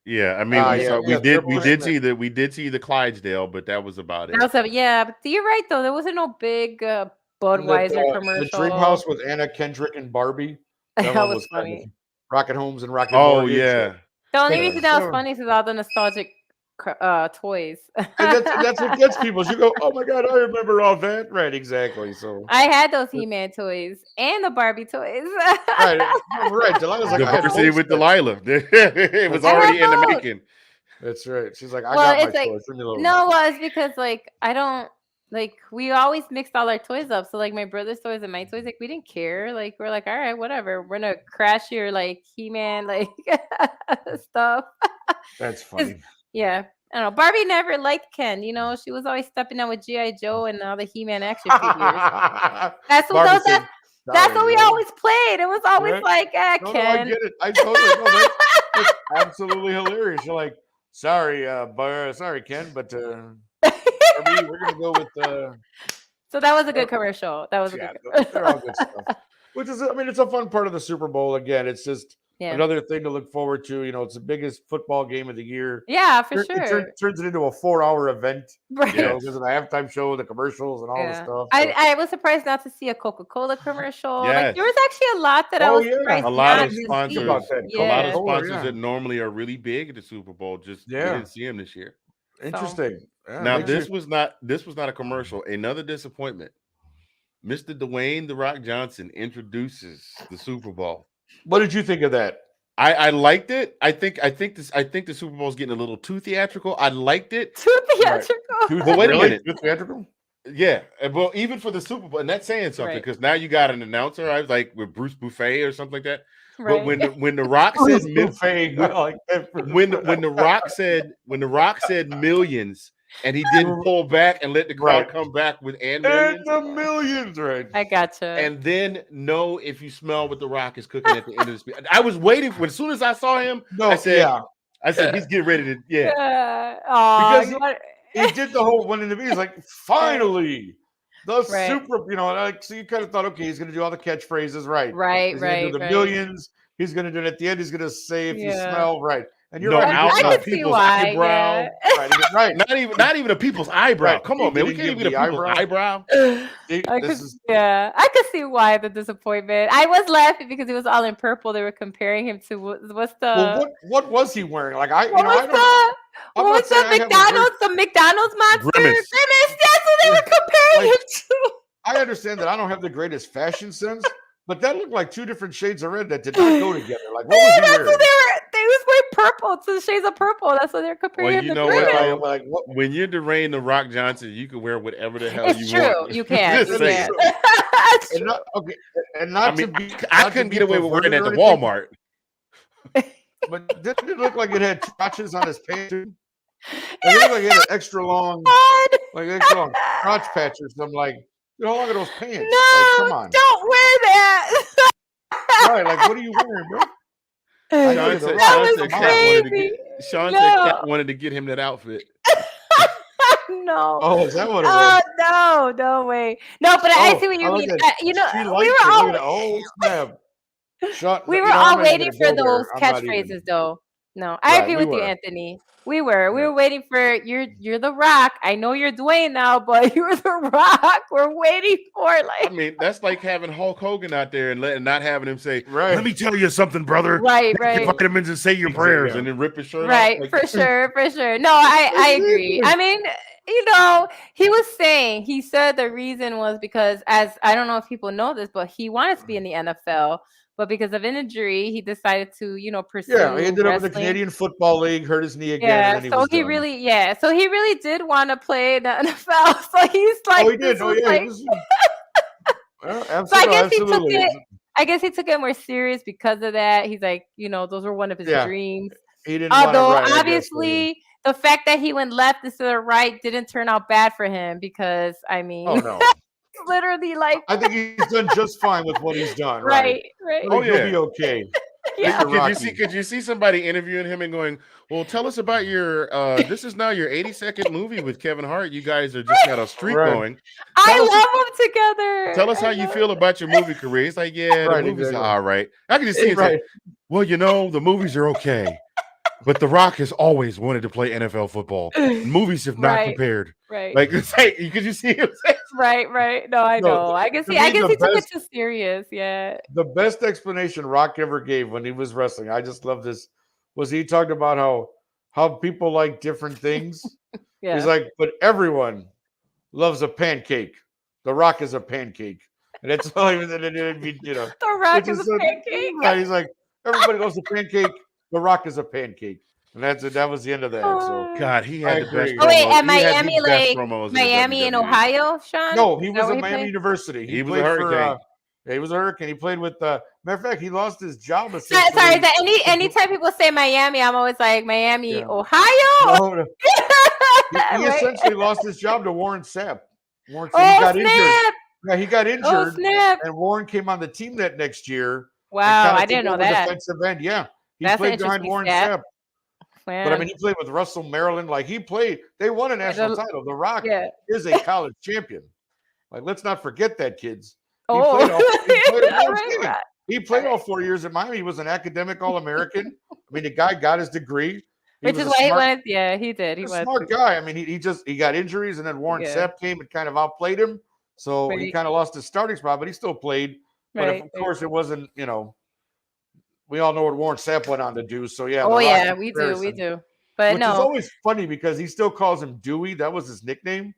Yeah, I mean, we yeah, saw yeah, they're we pushing did see the Clydesdale, but that was about it. That was yeah, but you're right though. There wasn't no big Budweiser the commercial. Dream House with Anna Kendrick and Barbie. That That one was was kind of funny. Rocket Homes and Rocket Oh Mortgage. yeah, The only Yeah, reason that was so- funny is all the nostalgic toys. and that's what gets people. You go, oh my god, I remember all that. Right, exactly. So I had those He-Man toys and the Barbie toys. right, right. Delilah's like, I had diversity both with sets. Delilah. It was I had already in the both. making. That's right. She's like, I Well, got my it's like choice. Leave me alone. no, well, it's because like I don't like we always mixed all our toys up. So like my brother's toys and my toys, like we didn't care. Like we're like, all right, whatever. We're gonna crash your like He-Man like stuff. That's funny. Yeah. I don't know. Barbie never liked Ken. You know, she was always stepping out with G.I. Joe and all the He-Man action figures. That's what Barbie those, said, that's "Sorry, what we bro." always played. It was always Right. like, No, I Ken. get it. I totally know that's absolutely hilarious. You're like, sorry, sorry, Ken, but Barbie, we're gonna go with So that was a good commercial. That was a yeah, good commercial. they're all good stuff. Which is, I mean, it's a fun part of the Super Bowl. Again, it's just Yeah. another thing to look forward to. You know, it's the biggest football game of the year. Yeah, for It sure. turns it into a 4-hour event. Right. You know, because of the halftime show, the commercials, and all the Yeah. stuff. So. I was surprised not to see a Coca-Cola commercial. Like Yes. there was actually a lot that I Oh, was yeah. surprised A lot not of to see. sponsors, about that. a lot of Yeah. Coca-Cola, sponsors yeah. that normally are really big at the Super Bowl. Just we Yeah. didn't see them this year. Interesting. Yeah, Now makes this you- was not a commercial. Another disappointment. Mr. Dwayne "The Rock" Johnson introduces the Super Bowl. What did you think of that? I liked it. I think the Super Bowl is getting a little too theatrical. I liked it. Too theatrical. But wait a minute. Too theatrical? Yeah, well, even for the Super Bowl, and that's saying something Right. because now you got an announcer. I was like with Bruce Buffet or something like that. Right. But when the Rock said Buffet, I like that. when the Rock said millions, and he didn't pull back and let the crowd Right. come back with and And millions. the millions, right? I gotcha. And then know if you smell what the Rock is cooking at the end of the speech. I was waiting for as soon as I saw him. No, I said, yeah. he's getting ready to Because he did the whole one in the video. He's like, finally, the Right. super, you know, like, so you kind of thought, okay, he's going to do all the catchphrases, right? Right, He's going to do the right. millions. He's going to do it at the end. He's going to say, if you Yeah. smell, right. And you're No, right. out I of can see people's why. eyebrow. Yeah. Right. Not even a people's eyebrow. Right. Come He on, man. We didn't can't give even a the people's eyebrow. I could see why the disappointment. I was laughing because he was all in purple. They were comparing him to what's the Well, what was he wearing? Like what was the McDonald's monster? Grimace. That's what they were comparing him to. I understand that I don't have the greatest fashion sense, but that looked like two different shades of red that did not go together. Like, what was he That's wearing? what they was wearing purple, two shades of purple. That's what they're comparing Well, him you to. know Grimace. what? Like, what? When you're Dwayne "The Rock" Johnson, you can wear whatever the hell It's you true. want. You can. Just You saying. can. That's And true. not, okay, and not I mean, to be, I not to couldn't be get away with wearing perverted that at or the anything, Walmart. But didn't it look like it had crotches on his pants? Too? Like, it looked like it had an extra long, God. like extra long crotch patch or something. Like, how long are those pants? No, Like, come on, don't wear that. right? Like, what are you wearing, bro? I know Sean you're the said, Rock. Sean was said Come Cat on. wanted to crazy. get Sean No. said Cat wanted to get him that outfit. No. Oh, is that what it Oh was? no way. No, but I Oh, see what you I like mean. that. You know, She we liked were it. all Look at that. Oh snap! Shut. we you were know, all I'm not even waiting gonna for go there. those I'm not catchphrases, even. though. No, I Right, agree we with you, were. Anthony. We were Yeah. waiting for you're the Rock. I know you're Dwayne now, but you're the Rock. We're waiting for I like mean, that's like having Hulk Hogan out there and not having him say, Right. "Let me tell you something, brother. right, Take your right. vitamins and say your Yeah. prayers," and then rip his shirt Right, off. for sure. No, I agree. I mean, you know, he said the reason was because, as I don't know if people know this, but he wanted to be in the NFL, but because of injury, he decided to, pursue Yeah, he ended up in the wrestling. Canadian Football League, hurt his knee again, and Yeah, then he so was he done. really did want to play in the NFL. So he's like, Oh, he did. Oh, yeah, he was. So Absolutely, absolutely. I guess he took it more serious because of that. He's like, those were one of his Yeah, dreams. he didn't want to Although ride. I guess, obviously the fact that he went left instead of right didn't turn out bad for him because I mean, oh no, it's literally like I think he's done just fine with what he's done. right. Oh, He'll yeah. be okay. Yeah. Could you see somebody interviewing him and going, "Well, tell us about your this is now your 82nd movie with Kevin Hart. You guys are just got a streak Right. going. I Tell us- love them together. Tell us how I you know. feel about your movie career." He's like, "Yeah, the Right, movies exactly. are all right." I can just see it. Right. Say, well, the movies are okay, but The Rock has always wanted to play NFL football. And movies have not Right. compared. Right. Like, it's like, could you see him? Right. No, I know. I can to see. I me, guess the he took it best- too serious. Yeah. The best explanation Rock ever gave when he was wrestling, I just love this, was he talked about how people like different things. Yeah. He's like, but everyone loves a pancake. The Rock is a pancake, and it's all even that The Rock which is a so- pancake. Right? He's like, everybody loves a pancake. The Rock is a pancake, and that's it. That was the end of that. So God, he I had the best agree. promos. Oh wait, at He had Miami, the best like promos Miami in WWE. Ohio, Sean? no, he Is was that where at he Miami played? University. He was played a Hurricane. he was a Hurricane. He played with. Matter of fact, he lost his job. Sorry, Essentially. that anytime people say Miami, I'm always like Miami, Yeah. Ohio. No, he Right? essentially lost his job to Warren Sapp. Warren Sapp, Oh he got injured. snap! Yeah, he got Oh injured, snap! and Warren came on the team that next year. Wow, and I took didn't know over that. defensive end. Yeah, he That's an played behind interesting Warren stat. Sapp. But I Man. mean, he played with Russell Maryland. Like he played, they won a national title. The Rock Yeah. is a college champion. Like, let's not forget that, kids. He Oh, played all, right. he played all 4 years at Miami. He was an academic All-American. I mean, the guy got his degree. He Which was is a why he smart, wanted. Yeah, he did. He a was smart guy. I mean, he got injuries, and then Warren Yeah. Sapp came and kind of outplayed him. So he Right. kind of lost his starting spot, but he still played. But Right. of course, it wasn't. We all know what Warren Sapp went on to do. So yeah. Oh the Rock yeah, we comparison, do. But which is no, always funny because he still calls him Dewey. That was his nickname.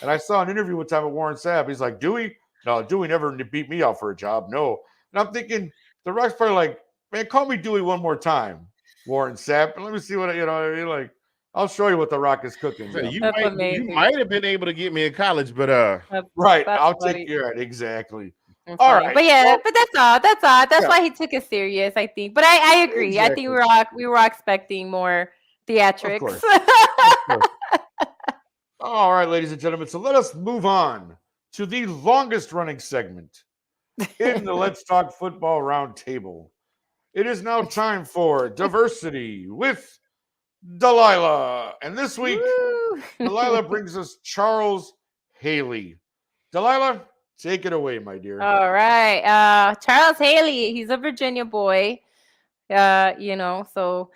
And I saw an interview one time with Warren Sapp. He's like, Dewey? No, Dewey never beat me out for a job. No. And I'm thinking, the Rock's probably like, man, call me Dewey one more time, Warren Sapp. And let me see what, I mean, like, I'll show you what the Rock is cooking. So Yeah. you That's might amazing. have been able to get me in college, but Right. that's I'll funny. take care of it. Exactly. That's All funny. right. But yeah, Well, but that's all. That's all. That's yeah. why he took it serious, I think. But I agree. I think we were all expecting more theatrics. course. All right, ladies and gentlemen. So let us move on to the longest running segment in the Let's Talk Football Roundtable. It is now time for Diversity with Delilah. And this week, Woo. Delilah brings us Charles Haley. Delilah, take it away, my dear. All right. Charles Haley, he's a Virginia boy. So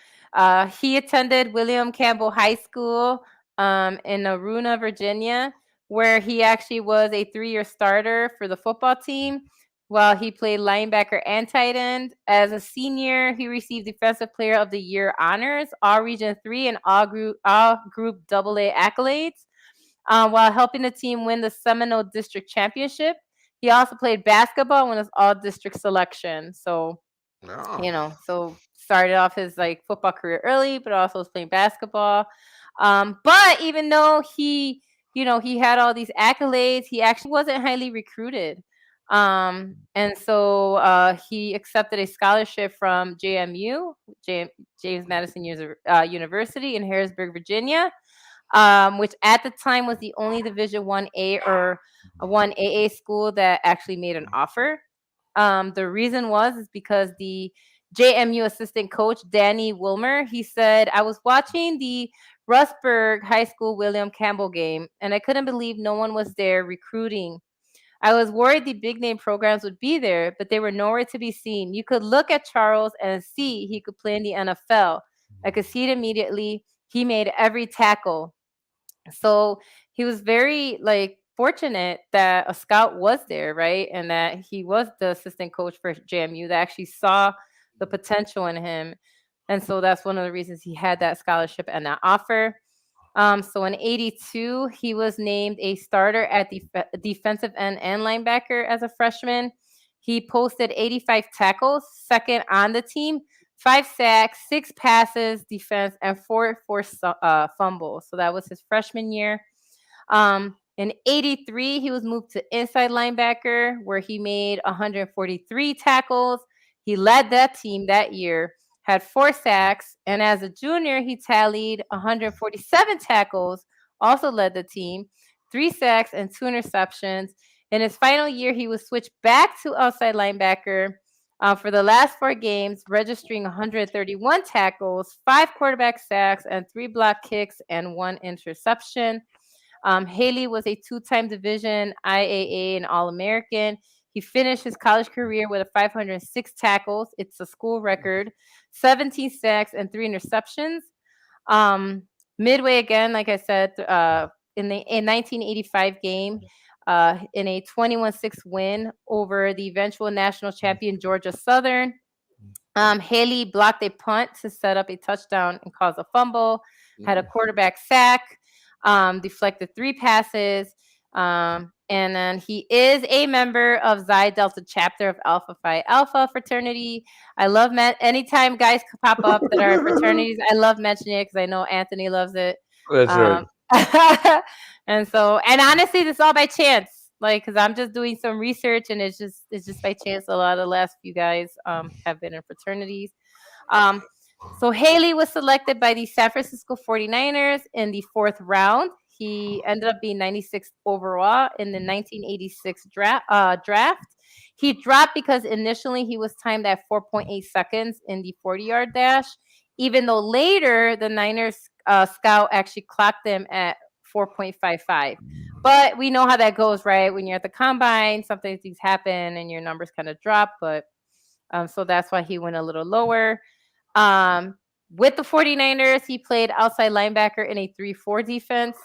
he attended William Campbell High School in Aruna, Virginia, where he actually was a 3-year starter for the football team while he played linebacker and tight end. As a senior, he received Defensive Player of the Year honors, all Region 3 and all Group AA accolades, while helping the team win the Seminole District Championship. He also played basketball and was all district selection. So, so started off his football career early, but also was playing basketball. But even though he had all these accolades, he actually wasn't highly recruited. And so he accepted a scholarship from JMU, James Madison University in Harrisburg, Virginia, which at the time was the only Division 1A or a 1AA school that actually made an offer. The reason is because the JMU assistant coach, Danny Wilmer, he said, I was watching the Rustburg High School William Campbell game, and I couldn't believe no one was there recruiting. I was worried the big name programs would be there, but they were nowhere to be seen. You could look at Charles and see he could play in the NFL. I could see it immediately. He made every tackle. So he was very fortunate that a scout was there, right? And that he was the assistant coach for JMU that actually saw the potential in him. And so that's one of the reasons he had that scholarship and that offer. So in 82, he was named a starter at the defensive end and linebacker as a freshman. He posted 85 tackles, second on the team, 5 sacks, 6 passes, defense, and 4 forced fumbles. So that was his freshman year. In 83, he was moved to inside linebacker, where he made 143 tackles. He led that team that year, had 4 sacks, and as a junior, he tallied 147 tackles, also led the team, 3 sacks, and 2 interceptions. In his final year, he was switched back to outside linebacker for the last 4 games, registering 131 tackles, 5 quarterback sacks, and 3 block kicks, and 1 interception. Haley was a 2-time division IAA and All-American. He finished his college career with a 506 tackles. It's a school record, 17 sacks, and 3 interceptions. Midway again, like I said, in 1985 game, in a 21-6 win over the eventual national champion Georgia Southern. Haley blocked a punt to set up a touchdown and cause a fumble, had a quarterback sack, deflected 3 passes, and then he is a member of Xi Delta chapter of Alpha Phi Alpha fraternity. I love anytime guys pop up that are fraternities, I love mentioning it because I know Anthony loves it. That's right. And honestly, this is all by chance. Like, because I'm just doing some research, and it's just by chance. A lot of the last few guys have been in fraternities. So Haley was selected by the San Francisco 49ers in the 4th round. He ended up being 96th overall in the 1986 draft. He dropped because initially he was timed at 4.8 seconds in the 40-yard dash, even though later the Niners scout actually clocked him at 4.55. But we know how that goes, right? When you're at the combine, sometimes things happen and your numbers kind of drop. But so that's why he went a little lower. With the 49ers, he played outside linebacker in a 3-4 defense.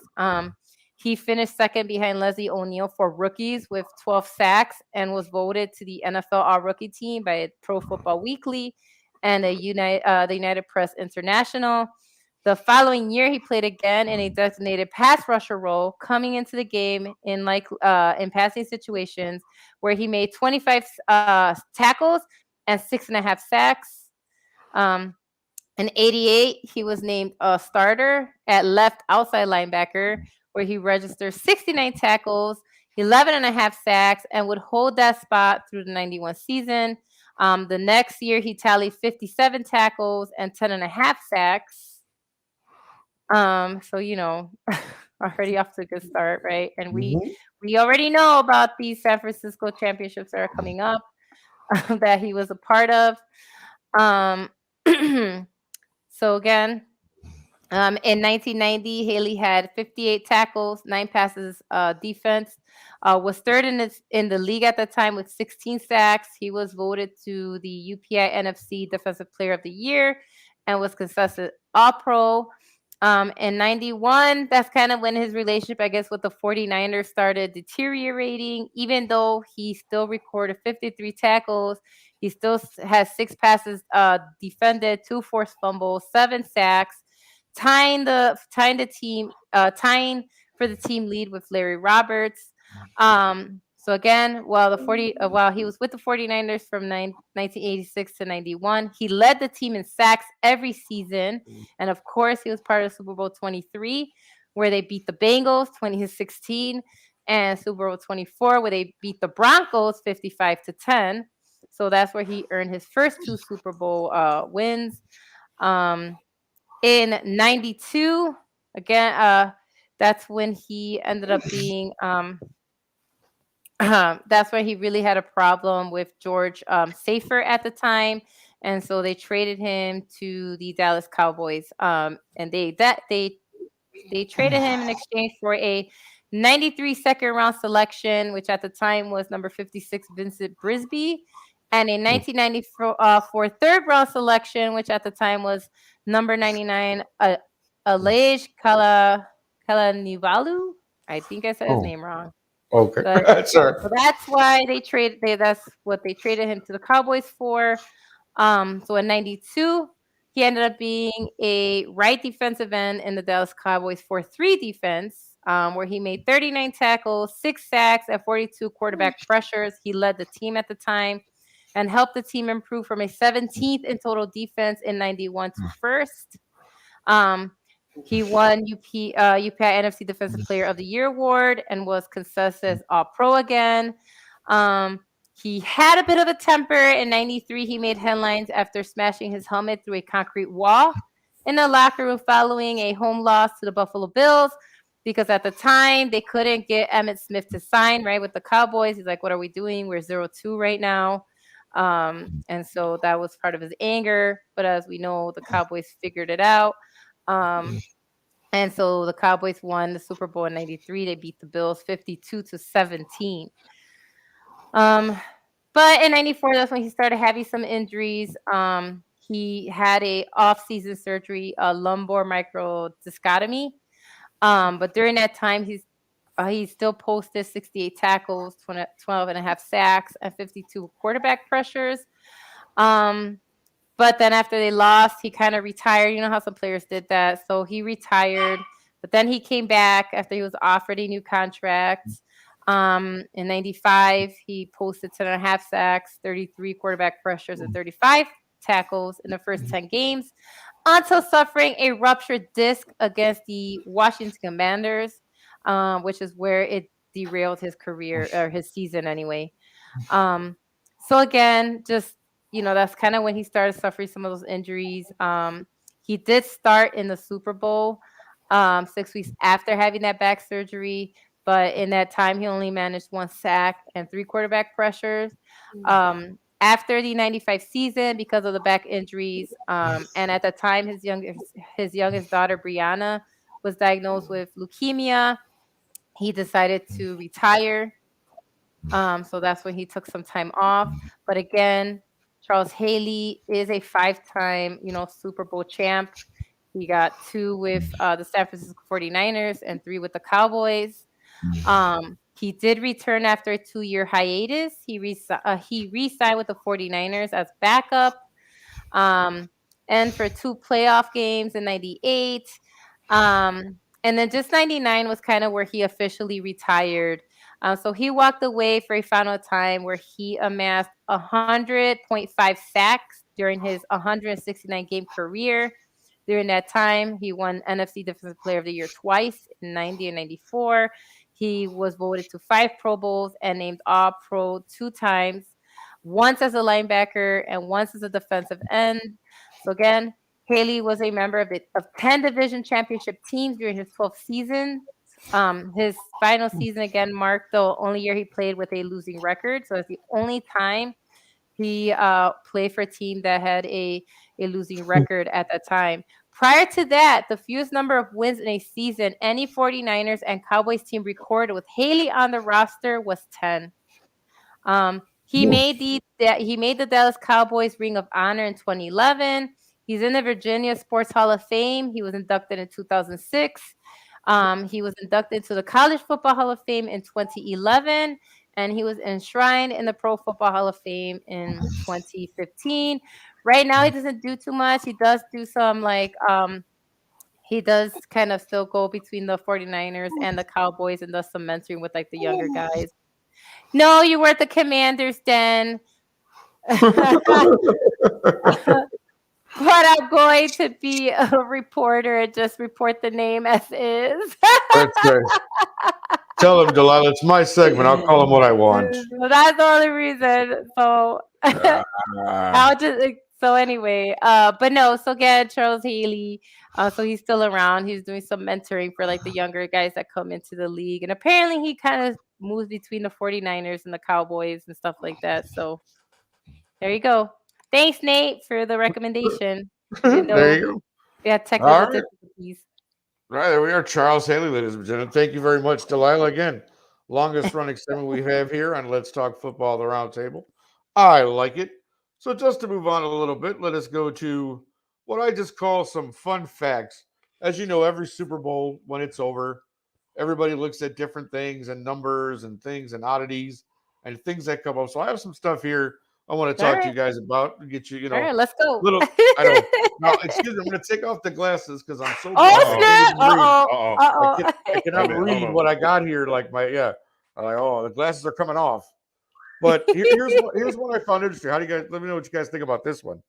He finished second behind Leslie O'Neal for rookies with 12 sacks and was voted to the NFL All-Rookie team by Pro Football Weekly and the United Press International. The following year, he played again in a designated pass rusher role, coming into the game in passing situations where he made 25 tackles and 6.5 sacks. In 88, he was named a starter at left outside linebacker, where he registered 69 tackles, 11.5 sacks, and would hold that spot through the 91 season. The next year, he tallied 57 tackles and 10.5 sacks. So, already off to a good start, right? And we already know about these San Francisco championships that are coming up that he was a part of. So again, in 1990, Haley had 58 tackles, 9 passes, defense. Was third in the league at the time with 16 sacks. He was voted to the UPI NFC Defensive Player of the Year and was consensus All-Pro. In 91, that's kind of when his relationship, I guess, with the 49ers started deteriorating. Even though he still recorded 53 tackles, he still has 6 passes defended, 2 forced fumbles, 7 sacks, tying for the team lead with Larry Roberts. So again, while he was with the 49ers from 1986 to 91, he led the team in sacks every season. And of course, he was part of Super Bowl 23, where they beat the Bengals 20-16, and Super Bowl 24, where they beat the Broncos 55-10. So that's where he earned his first 2 Super Bowl wins. In 92, again, that's when he ended up being that's when he really had a problem with George Safer at the time, and so they traded him to the Dallas Cowboys. And they traded him in exchange for a 93 second-round selection, which at the time was number 56 Vincent Brisby, and a 1994 third-round selection, which at the time was number 99 Alej Kalanivalu. I think I said his name wrong. Okay, so that's why that's what they traded him to the Cowboys for. So in 92, he ended up being a right defensive end in the Dallas Cowboys 4-3 defense. where he made 39 tackles, 6 sacks, and 42 quarterback pressures. He led the team at the time and helped the team improve from a 17th in total defense in 91 to first. He won UPI NFC Defensive Player of the Year award and was consensus as All-Pro again. He had a bit of a temper. In 93, he made headlines after smashing his helmet through a concrete wall in the locker room following a home loss to the Buffalo Bills, because at the time they couldn't get Emmitt Smith to sign, right, with the Cowboys. He's like, what are we doing? We're 0-2 right now. And so that was part of his anger. But as we know, the Cowboys figured it out. And so the Cowboys won the Super Bowl in 93. They beat the Bills 52-17. But in 94, that's when he started having some injuries. He had a off-season surgery, a lumbar microdiscotomy. But during that time, he still posted 68 tackles, 12 and a half sacks, and 52 quarterback pressures. But then after they lost, he kind of retired. You know how some players did that. So he retired. But then he came back after he was offered a new contract. In 95, he posted 10 and a half sacks, 33 quarterback pressures, and 35 tackles in the first 10 games until suffering a ruptured disc against the Washington Commanders, which is where it derailed his career, or his season anyway. So again, just, that's kind of when he started suffering some of those injuries. He did start in the Super Bowl 6 weeks after having that back surgery. But in that time, he only managed 1 sack and 3 quarterback pressures. After the 95 season, because of the back injuries, and at the time, his youngest daughter, Brianna, was diagnosed with leukemia, he decided to retire. So that's when he took some time off. But again, Charles Haley is a 5-time, Super Bowl champ. He got 2 with the San Francisco 49ers and 3 with the Cowboys. He did return after a 2-year hiatus. He re-signed with the 49ers as backup, and for 2 playoff games in 98. And then just 99 was kind of where he officially retired. So he walked away for a final time where he amassed 100.5 sacks during his 169-game career. During that time, he won NFC Defensive Player of the Year twice, in 90 and 94. He was voted to 5 Pro Bowls and named All-Pro 2 times, once as a linebacker and once as a defensive end. So again, Haley was a member of 10 division championship teams during his 12th season. His final season again marked the only year he played with a losing record. So it's the only time he played for a team that had a losing record at that time. Prior to that, the fewest number of wins in a season any 49ers and Cowboys team recorded with Haley on the roster was 10. He made the Dallas Cowboys Ring of Honor in 2011. He's in the Virginia Sports Hall of Fame. He was inducted in 2006. He was inducted to the College Football Hall of Fame in 2011. And he was enshrined in the Pro Football Hall of Fame in 2015. Right now, he doesn't do too much. He does do some, he does kind of still go between the 49ers and the Cowboys and does some mentoring with, the younger guys. No, you were at the Commander's Den. But I'm going to be a reporter and just report the name as is. That's great. Tell him, Delilah, it's my segment. I'll call him what I want. So that's the only reason. So so anyway, but no, so again, Charles Haley, so he's still around. He's doing some mentoring for the younger guys that come into the league. And apparently he kind of moves between the 49ers and the Cowboys and stuff like that. So there you go. Thanks, Nate, for the recommendation. There you go. Yeah, technical difficulties. Right, there we are. Charles Haley, ladies and gentlemen. Thank you very much, Delilah. Again, longest running segment we have here on Let's Talk Football, the Roundtable. I like it. So just to move on a little bit, let us go to what I just call some fun facts. As you know, every Super Bowl, when it's over, everybody looks at different things and numbers and things and oddities and things that come up. So I have some stuff here I want to talk to you guys about. Get you, All right, let's go. little. I don't. Now, excuse me. I'm going to take off the glasses because I'm so. Oh, blind, I can't snap. even read. I cannot Wait a minute, hold read on. what I got here. Like my I'm like, oh, the glasses are coming off. But here's what I found interesting. How do you guys? Let me know what you guys think about this one.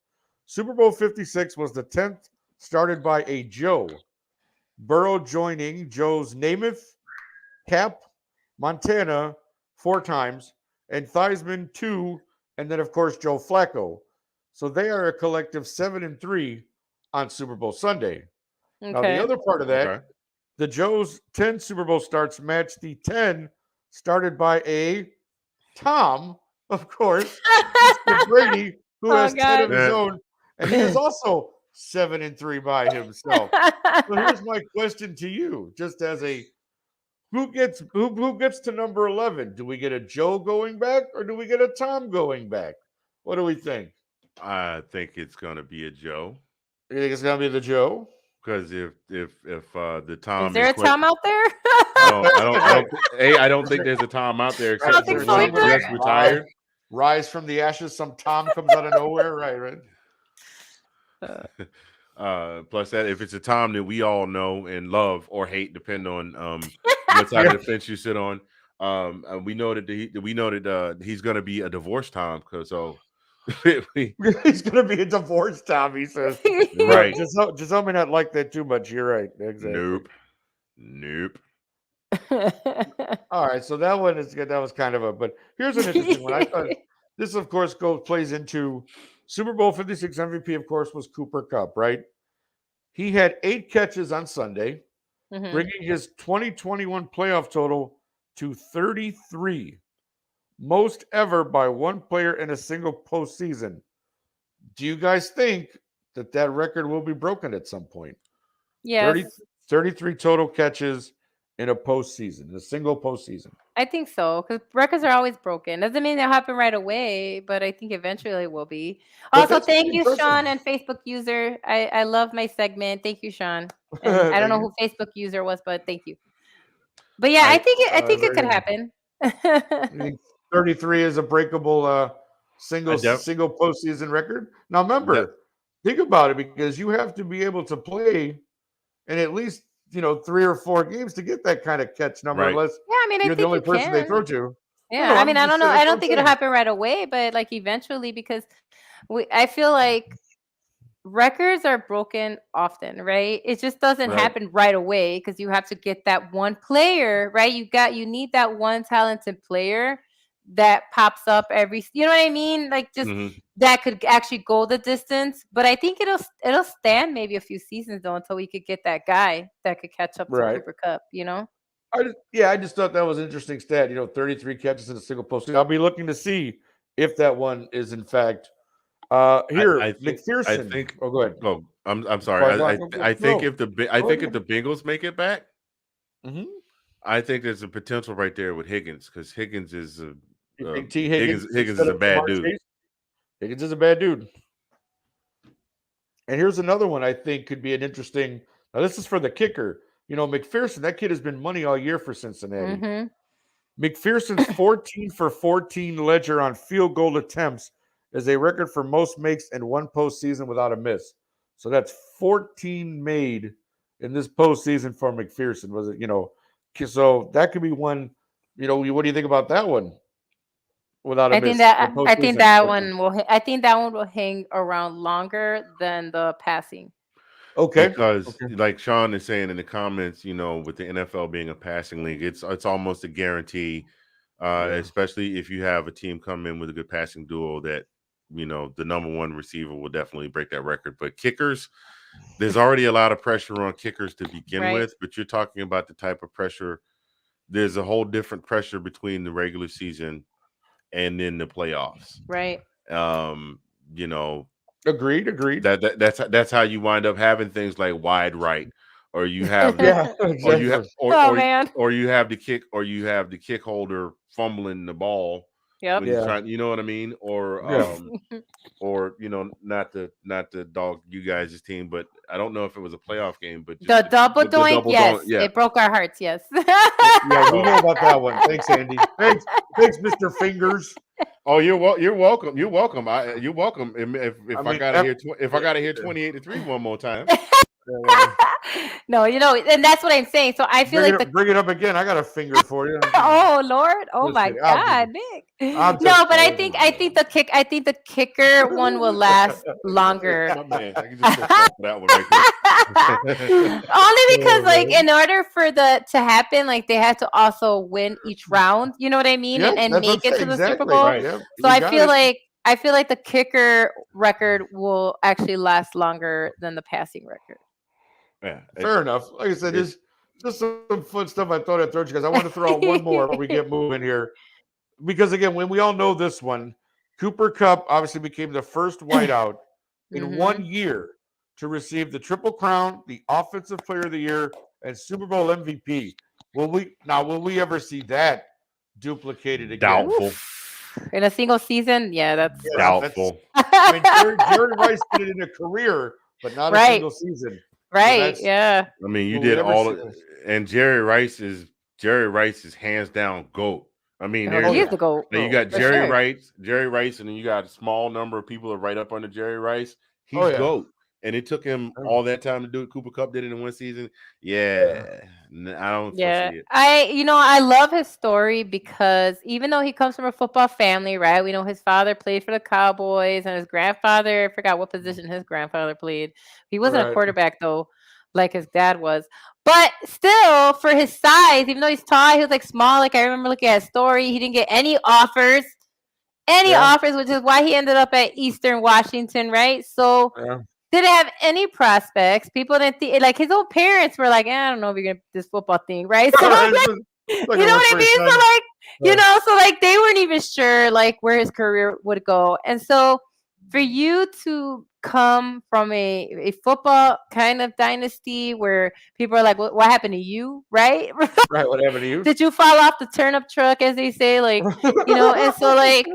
Super Bowl 56 was the 10th, started by a Joe. Burrow joining Joe's Namath, Cap, Montana 4 times, and Theismann 2, and then of course Joe Flacco. So they are a collective 7-3 on Super Bowl Sunday. Now the other part of that, the Joe's 10 Super Bowl starts match the 10 started by a Tom, of course, Mr. Brady, who has 10 of his own, and he is also 7-3 by himself. So here's my question to you, just as a who gets to number 11? Do we get a Joe going back or do we get a Tom going back? What do we think? I think it's gonna be a Joe. You think it's gonna be the Joe? Because if the Tom is there a Tom out there? I don't think there's a Tom out there except for one just retired. Rise from the ashes, some Tom comes out of nowhere, right? Plus that if it's a Tom that we all know and love or hate, depending on what side of the fence you sit on. We know that he's gonna be a divorced Tom because he's gonna be a divorced Tom, he says. Right. Giselle may not like that too much. You're right. Exactly. Nope. All right, so that one is good. That was kind of but here's an interesting one. I thought this, of course, plays into Super Bowl 56 MVP, of course, was Cooper Kupp, right? He had 8 catches on Sunday, bringing his 2021 playoff total to 33, most ever by one player in a single postseason. Do you guys think that record will be broken at some point? Yes. 33 total catches in a postseason, in a single postseason. I think so, because records are always broken. Doesn't mean they'll happen right away, but I think eventually it will be. Also, thank you, Sean, and Facebook user. I love my segment. Thank you, Sean. And I don't know who Facebook user was, but thank you. But yeah, I think it could happen. 33 is a breakable single postseason record. Now remember, think about it, because you have to be able to play in at least 3 or 4 games to get that kind of catch number, unless you're the only person they throw to. Yeah, I don't know. I don't think it'll happen right away, but like eventually, because I feel like records are broken often, right? It just doesn't happen right away because you have to get that one player, right? You need that one talented player that pops up you know what I mean? Like just that could actually go the distance. But I think it'll stand maybe a few seasons though until we could get that guy that could catch up to Cooper Kupp, I just thought that was an interesting stat. 33 catches in a single post. I'll be looking to see if that one is in fact McPherson. I think. Oh, go ahead. Oh, I'm sorry. I think if the Bengals make it back, I think there's a potential right there with Higgins, because Higgins is Higgins is a bad dude. Higgins is a bad dude. And here's another one I think could be an interesting. Now this is for the kicker. McPherson, that kid has been money all year for Cincinnati. McPherson's 14 for 14 ledger on field goal attempts is a record for most makes in one postseason without a miss. So that's 14 made in this postseason for McPherson. Was it, so that could be one. What do you think about that one? Without a miss. I think that one will hang around longer than the passing. Okay. Because like Sean is saying in the comments, with the NFL being a passing league, it's almost a guarantee, especially if you have a team come in with a good passing duo that, the number one receiver will definitely break that record. But kickers, there's already a lot of pressure on kickers to begin with, but you're talking about the type of pressure. There's a whole different pressure between the regular season and then the playoffs. Right. Agreed. That's how you wind up having things like wide right, or you have or you have the kick holder fumbling the ball Yep. when you're trying, you know what I mean, or not to dog you guys' team, but I don't know if it was a playoff game, but just The double the doink, double yes, doink, yeah. it broke our hearts. Yes. Yeah, we know about that one. Thanks, Andy. Thanks, Mr. Fingers. Oh, you're welcome. You're welcome. You're welcome. If I gotta hear 28-3 one more time. No, and that's what I'm saying. So I feel bring it up again. I got a finger for you. Oh Lord! Oh Just my kidding. I'm God, just- Nick! I'm No, just but I kidding. think the kicker one will last longer. My man, I can just fist bump for that one right there. Only because, like, in order for to happen, like, they had to also win each round. You know what I mean? Yeah, and that's what make I'm it to saying. the Super Exactly. Bowl. Right. Yeah, So you I got feel like the kicker record will actually last longer than the passing record. Yeah, fair enough. Like I said, just some fun stuff I thought I'd throw at you guys. I want to throw out one more before we get moving here. Because again, when we all know this one, Cooper Kupp obviously became the first whiteout in 1 year to receive the Triple Crown, the Offensive Player of the Year, and Super Bowl MVP. Will we ever see that duplicated again? Doubtful. In a single season? Yeah, that's doubtful. I mean, Jerry Rice did it in a career, but not a single season. Right. So yeah. I mean, you did and Jerry Rice is hands down GOAT. I mean, He is the GOAT. you got Jerry Rice, and then you got a small number of people that right up under Jerry Rice. He's GOAT. And it took him all that time to do it. Cooper Kupp did it in one season. Yeah. I don't foresee it. I love his story because even though he comes from a football family, right? We know his father played for the Cowboys and his grandfather, I forgot what position his grandfather played. He wasn't a quarterback though, like his dad was. But still, for his size, even though he's tall, he was like small. Like I remember looking at his story, he didn't get any offers, which is why he ended up at Eastern Washington, right? So didn't have any prospects. People didn't think, like his own parents were like, I don't know if you're gonna do this football thing, right? So you know what I mean? So like they weren't even sure like where his career would go. And so for you to come from a football kind of dynasty where people are like, what happened to you, right? Right, what happened to you? Did you fall off the turnip truck, as they say? Like, and so like,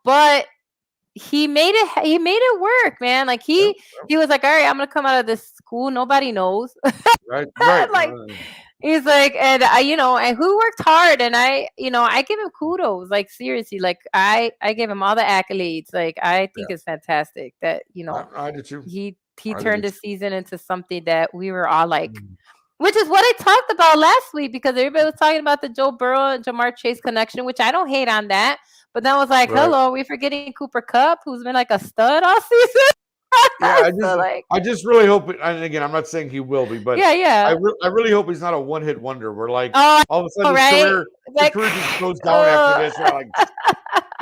but he made it work, man. Like he was like, all right, I'm gonna come out of this school nobody knows. Right. Like he's like, and and who worked hard, and I give him kudos. Like seriously, like I give him all the accolades. Like I think it's fantastic that I did too. He turned this season into something that we were all like. Which is what I talked about last week, because everybody was talking about the Joe Burrow and Jamar Chase connection, which I don't hate on that. But then I was like, hello, we're forgetting Cooper Kupp, who's been like a stud all season. I just really hope it, and again, I'm not saying he will be, but I really hope he's not a one-hit wonder. We're like all of a sudden his career just goes down after this, or like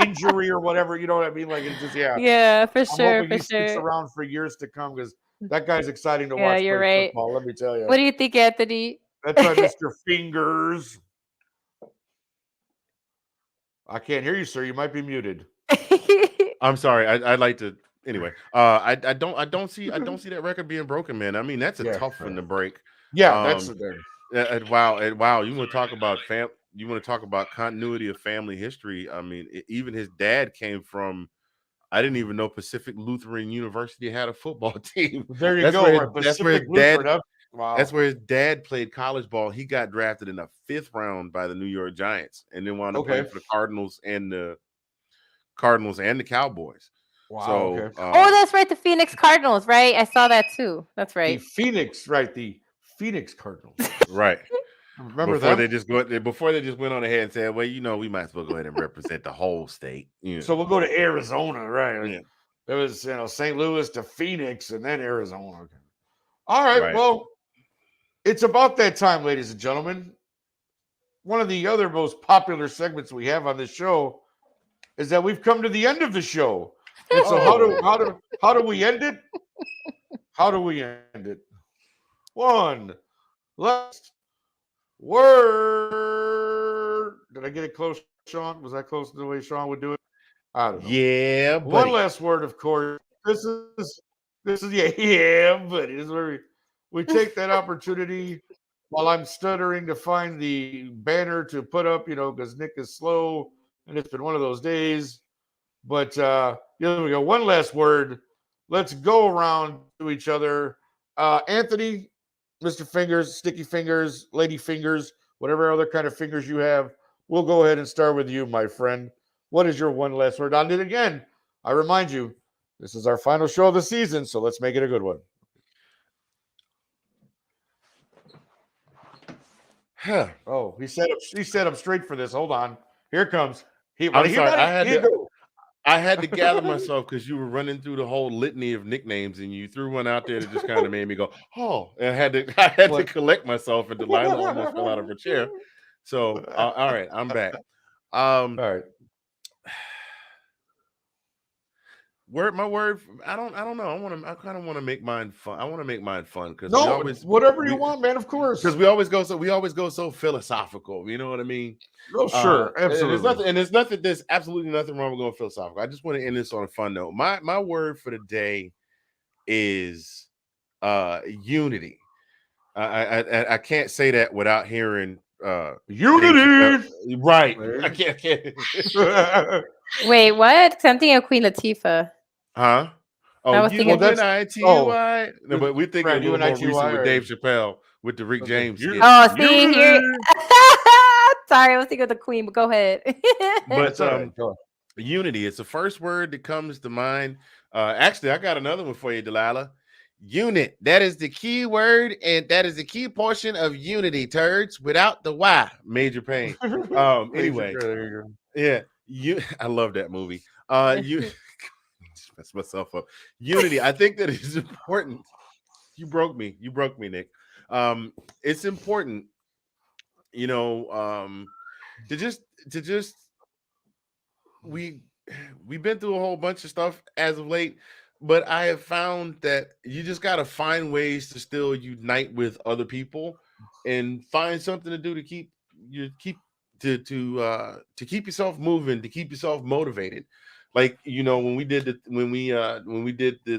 injury or whatever. You know what I mean? Like it's just for sure. I'm hoping he sticks around for years to come, because that guy's exciting to watch. You're right. Football, let me tell you. What do you think, Anthony? That's right, Mr. Fingers. I can't hear you, sir. You might be muted. I'm sorry. I'd like to. Anyway, I don't see that record being broken, man. I mean, that's a tough one to break. Yeah, that's the thing. Wow. You want to talk about you want to talk about continuity of family history. I mean, even his dad came from. I didn't even know Pacific Lutheran University had a football team. There you go. That's where his dad. Wow. That's where his dad played college ball. He got drafted in the 5th round by the New York Giants, and then wound up playing for the Cardinals and the Cowboys. Wow. So, that's right, the Phoenix Cardinals, right? I saw that too. That's right. The Phoenix Cardinals. Right. Remember before they just went on ahead and said, well, we might as well go ahead and represent the whole state. So we'll go to Arizona, right? Yeah. It was St. Louis to Phoenix and then Arizona. Okay. All right. Well, it's about that time, ladies and gentlemen. One of the other most popular segments we have on this show is that we've come to the end of the show. And so how do we end it? How do we end it? One last word. Did I get it close, Sean? Was that close to the way Sean would do it? I don't know. Yeah, buddy. One last word, of course. This is yeah, buddy. This is where we take that opportunity while I'm stuttering to find the banner to put up, because Nick is slow and it's been one of those days. But here we go. One last word. Let's go around to each other. Anthony, Mr. Fingers, Sticky Fingers, Lady Fingers, whatever other kind of fingers you have. We'll go ahead and start with you, my friend. What is your one last word? And again, I remind you, this is our final show of the season, so let's make it a good one. Huh. Oh, he set up straight for this. Hold on. Here it comes. I'm sorry. I had to gather myself because you were running through the whole litany of nicknames, and you threw one out there that just kind of made me go, "Oh!" And I had to collect myself, and Delilah almost fell out of her chair. So, all right, I'm back. All right. My word. I don't know. I kind of want to make mine fun. I want to make mine fun because whatever you want, man. Of course, because we always go so philosophical. You know what I mean? Oh, sure, absolutely. There's absolutely nothing wrong with going philosophical. I just want to end this on a fun note. My word for the day is unity. I can't say that without hearing unity. Right. I can't. Wait, what? Something of Queen Latifah. Huh? Oh, I was thinking UNITY. No, but we think of more recent with Dave Chappelle with the Rick James skit. Oh, see here. Sorry, I was thinking of the Queen, but go ahead. But unity, it's the first word that comes to mind. Actually, I got another one for you, Delilah. Unit. That is the key word, and that is the key portion of unity, turds, without the Y. Major Pain. Anyway. Yeah. I love that movie. You just messed myself up. Unity. I think that is important. You broke me, Nick. It's important, to just we've been through a whole bunch of stuff as of late, but I have found that you just got to find ways to still unite with other people and find something to do to keep yourself moving, to keep yourself motivated. Like, when we did the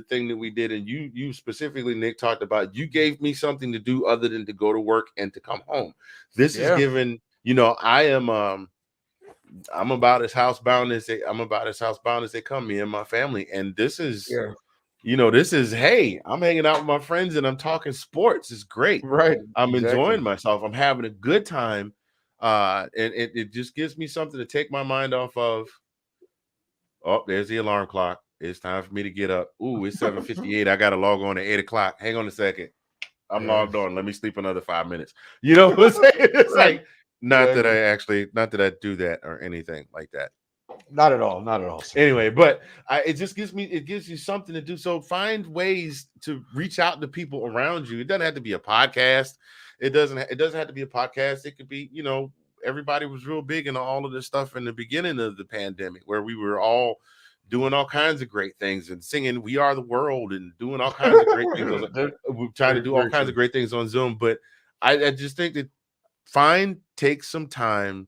thing that we did, and you specifically, Nick, talked about, you gave me something to do other than to go to work and to come home. This is given, I'm about as housebound as they come, me and my family. And this is, hey, I'm hanging out with my friends and I'm talking sports. It's great. Right. I'm enjoying myself. I'm having a good time. And it just gives me something to take my mind off of. Oh, there's the alarm clock. It's time for me to get up. Ooh, it's 7:58. I got to log on at 8 o'clock. Hang on a second. I'm logged on. Let me sleep another 5 minutes. You know what I'm saying? It's like, not that I do that or anything like that. Not at all. Anyway, but it gives you something to do. So find ways to reach out to people around you. It doesn't have to be a podcast. It doesn't have to be a podcast. It could be, everybody was real big into all of this stuff in the beginning of the pandemic, where we were all doing all kinds of great things and singing "We Are the World" and doing all kinds of great things. We're trying to do all kinds of great things on Zoom. But I just think that take some time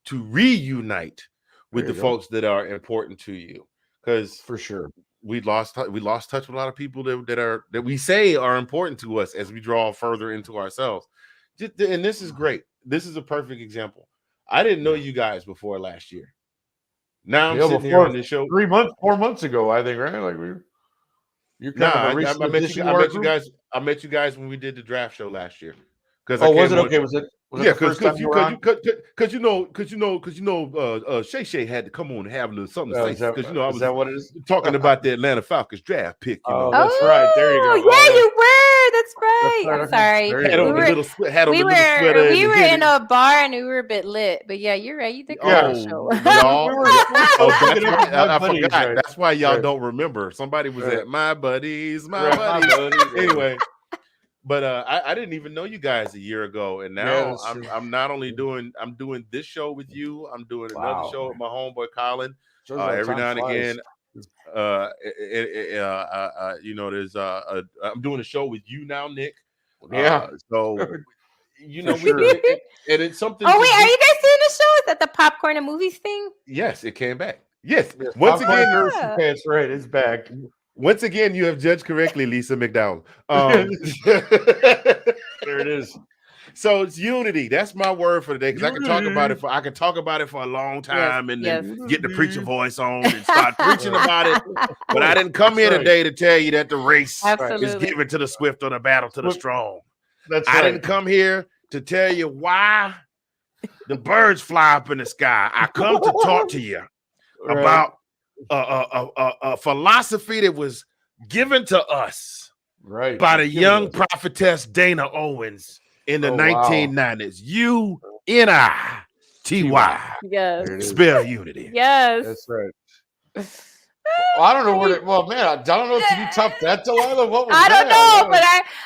to reunite with the folks that are important to you, because for sure we lost touch with a lot of people that we say are important to us as we draw further into ourselves. And this is great. This is a perfect example. I didn't know you guys before last year. Now I'm sitting here on this show 4 months ago, I think, right? Like I met you guys when we did the draft show last year. Was it okay? Was it? Because Shay Shay had to come on and have something to say, because I was talking about the Atlanta Falcons draft pick. Oh, that's right. There you go. Yeah, you were. That's right. I'm sorry. We were in a bar and we were a bit lit, but yeah, you're right. You did the show. I forgot. That's why y'all don't remember. Somebody was at my buddies. Anyway. But I didn't even know you guys a year ago, and now I'm not only doing this show with you. I'm doing another show with my homeboy Colin. Every now and again, I'm doing a show with you now, Nick. So and it's something. Oh wait, are you guys doing a show? Is that the popcorn and movies thing? Yes, it came back. Yes. Once again, that's right. It's back. Once again, you have judged correctly, Lisa McDowell. There it is. So it's unity. That's my word for today, because I can talk about it for a long time and yes. then get the preacher voice on and start preaching about it. But I didn't come here today to tell you that the race Absolutely. is given to the swift or the battle to the strong. That's I right. didn't come here to tell you why the birds fly up in the sky. I come to talk to you about a philosophy that was given to us by the young prophetess Dana Owens in the 1990s. UNITY. Yes. Spell unity. Yes. That's right. Well, I don't know where. Well, man, I don't know. Can you top that, Delilah? What was I that? don't know, but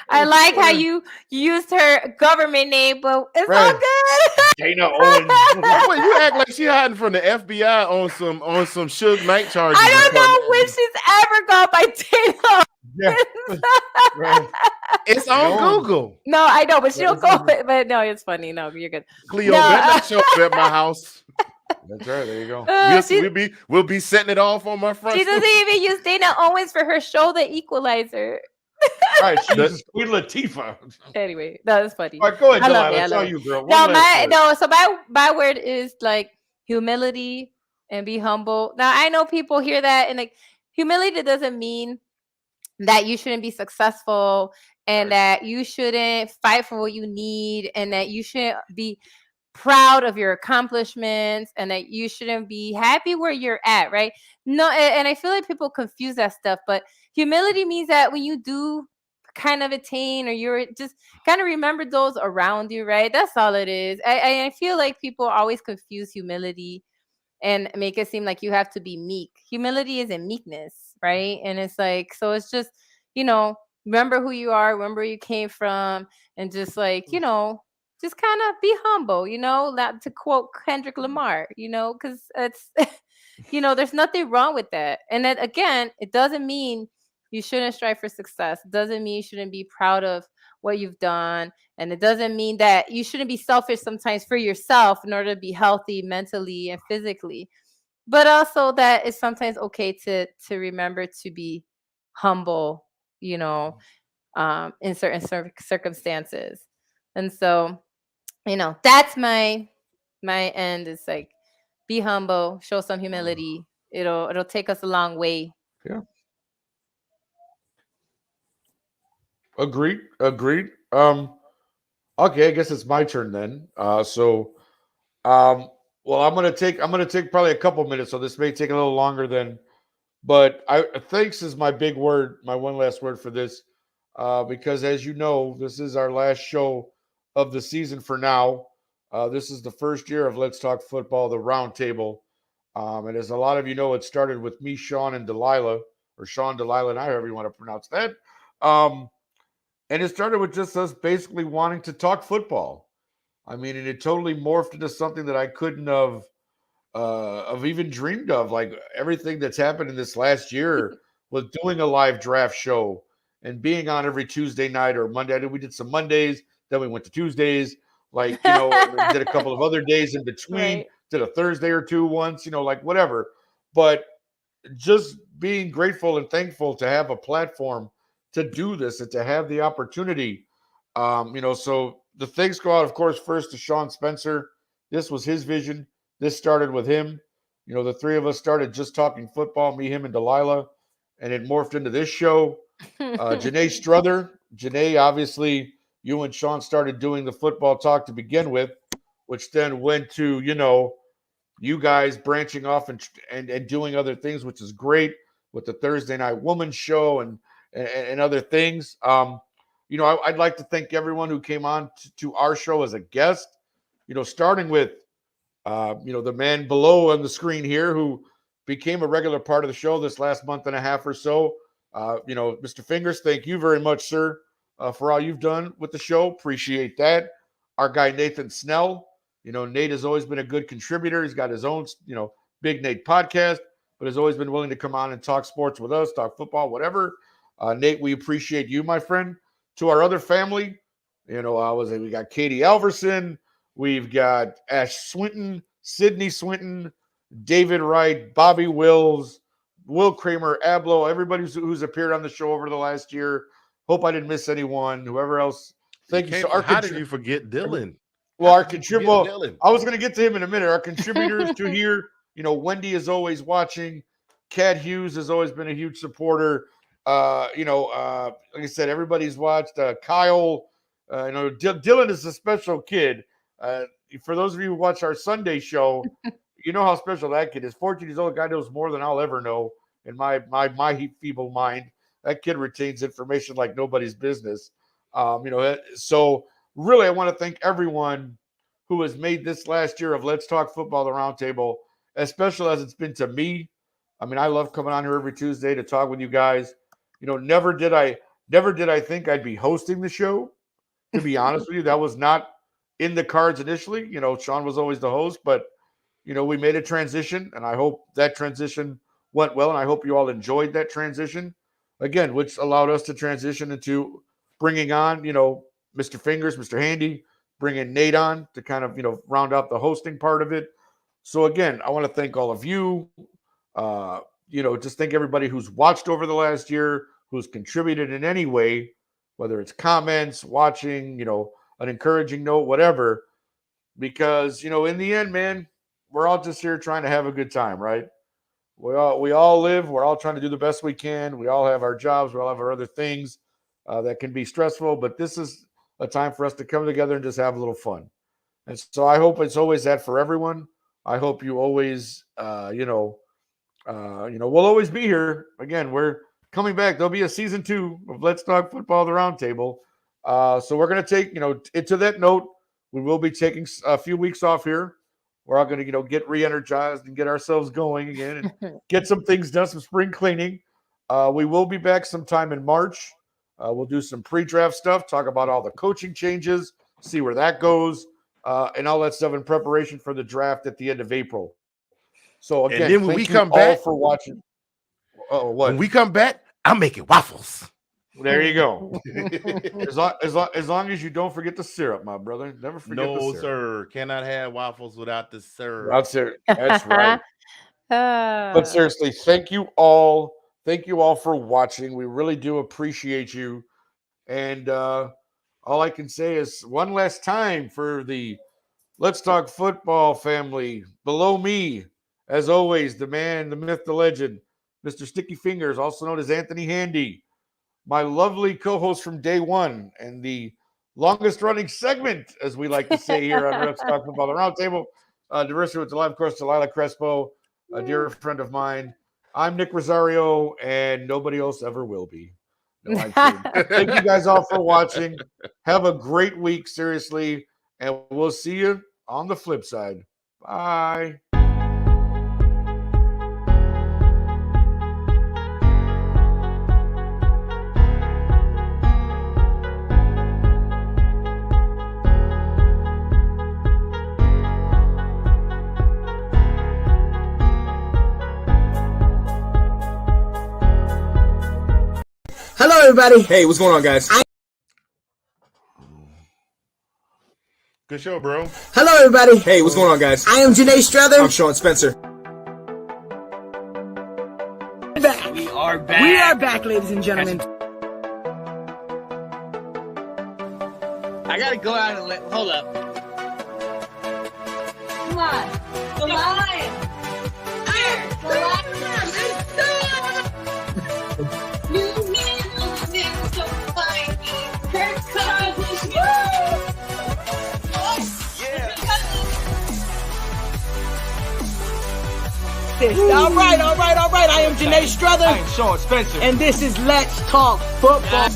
I like how you used her government name, but it's all good. Dana Owens. Well, you act like she hiding from the FBI on some Suge Knight charges. I don't know when she's ever gone by Dana. Yeah. Right. It's on Google. No, I know, but she don't go. But no, it's funny. No, you're good. Cleo Bennett shows up at my house. That's right. There you go. We'll be setting it off on my front. She doesn't even use Dana Owens for her show, The Equalizer. Right. She uses Queen Latifah. Anyway, that's funny. All right, go ahead, Delilah. That's all you, girl. So my word is like humility and be humble. Now I know people hear that and like humility doesn't mean that you shouldn't be successful and that you shouldn't fight for what you need and that you shouldn't be proud of your accomplishments and that you shouldn't be happy where you're at, right? No, and I feel like people confuse that stuff, but humility means that when you do kind of attain or you're just kind of remember those around you, right? That's all it is. I feel like people always confuse humility and make it seem like you have to be meek. Humility isn't meekness, right? And it's like, so it's just, remember who you are, remember where you came from, and just like, just kind of be humble, not to quote Kendrick Lamar, because it's, there's nothing wrong with that. And then again, it doesn't mean you shouldn't strive for success. It doesn't mean you shouldn't be proud of what you've done. And it doesn't mean that you shouldn't be selfish sometimes for yourself in order to be healthy mentally and physically. But also that it's sometimes okay to remember to be humble, in certain circumstances. And so, that's my end. It's like, be humble, show some humility. It'll take us a long way. Yeah. Agreed. Okay, I guess it's my turn then. Well, I'm gonna take probably a couple minutes, so this may take a little longer than, but thanks is my big word, my one last word for this, because as you know, this is our last show of the season for now. This is the first year of Let's Talk Football, the Roundtable, and as a lot of you know, it started with me, Sean, and Delilah, or Sean, Delilah, and I, however you want to pronounce that. And it started with just us basically wanting to talk football. I mean, and it totally morphed into something that I couldn't have even dreamed of. Like everything that's happened in this last year was doing a live draft show and being on every Tuesday night or Monday. We did some Mondays, then we went to Tuesdays. Like, we did a couple of other days in between, right. Did a Thursday or two once, like whatever. But just being grateful and thankful to have a platform to do this and to have the opportunity. So the thanks go out, of course, first to Sean Spencer. This was his vision. This started with him. The three of us started just talking football, me, him, and Delilah, and it morphed into this show. Janae Struther. Janae, obviously, you and Sean started doing the football talk to begin with, which then went to, you guys branching off and doing other things, which is great, with the Thursday Night Woman show and other things. I'd like to thank everyone who came on to our show as a guest, starting with, the man below on the screen here who became a regular part of the show this last month and a half or so. Mr. Fingers, thank you very much, sir, for all you've done with the show. Appreciate that. Our guy, Nathan Snell. Nate has always been a good contributor. He's got his own, Big Nate podcast, but has always been willing to come on and talk sports with us, talk football, whatever. Nate, we appreciate you, my friend. To our other family, we got Katie Alverson, we've got Ash Swinton, Sydney Swinton, David Wright, Bobby Wills, Will Kramer, Ablo, everybody who's appeared on the show over the last year. Hope I didn't miss anyone. Whoever else Thank you. So how did you forget Dylan? Well, our contributor. I was going to get to him in a minute. Our contributors to here, Wendy is always watching. Cat Hughes has always been a huge supporter. Like I said, everybody's watched. Kyle, Dylan is a special kid. For those of you who watch our Sunday show, you know how special that kid is. 14 years old, guy knows more than I'll ever know in my feeble mind. That kid retains information like nobody's business. So really, I want to thank everyone who has made this last year of Let's Talk Football, the Roundtable, as special as it's been to me. I mean, I love coming on here every Tuesday to talk with you guys. Never did I think I'd be hosting the show. To be honest with you, that was not in the cards initially. Sean was always the host, but we made a transition, and I hope that transition went well, and I hope you all enjoyed that transition. Again, which allowed us to transition into bringing on, Mr. Fingers, Mr. Handy, bringing Nate on to kind of, round out the hosting part of it. So again, I want to thank all of you. Just thank everybody who's watched over the last year, who's contributed in any way, whether it's comments, watching, an encouraging note, whatever. Because, in the end, man, we're all just here trying to have a good time, right? We all live. We're all trying to do the best we can. We all have our jobs. We all have our other things that can be stressful. But this is a time for us to come together and just have a little fun. And so I hope it's always that for everyone. I hope you always, we'll always be here. Again, we're coming back. There'll be a season 2 of Let's Talk Football, the Roundtable. So we're going to take, to that note, we will be taking a few weeks off here. We're all going to, get re-energized and get ourselves going again and get some things done, some spring cleaning. We will be back sometime in March. We'll do some pre-draft stuff, talk about all the coaching changes, see where that goes, and all that stuff in preparation for the draft at the end of April. So again, and then when we come back for watching. Oh, what? When we come back, I'm making waffles. There you go. as long as you don't forget the syrup, my brother. Never forget the syrup. No, sir. Cannot have waffles without the syrup. That's right. But seriously, thank you all. Thank you all for watching. We really do appreciate you. And all I can say is one last time for the Let's Talk Football family. Below me, as always, the man, the myth, the legend, Mr. Sticky Fingers, also known as Anthony Handy. My lovely co-host from day one and the longest running segment, as we like to say here on Let's Talk Football, the Roundtable. Diversity with Delilah, of course, Delilah Crespo, a dear friend of mine. I'm Nick Rosario, and nobody else ever will be. No, I'm kidding. Thank you guys all for watching. Have a great week, seriously, and we'll see you on the flip side. Bye. Hello, everybody. Hey, what's going on, guys? Good show, bro. Hello, everybody. Hey, what's going on, guys? I am Janae Strother. I'm Sean Spencer. We are back. We are back, ladies and gentlemen. I gotta go out and hold up. Come on. The line. The line. All right. I am Janae Strother. I am Sean Spencer. And this is Let's Talk Football.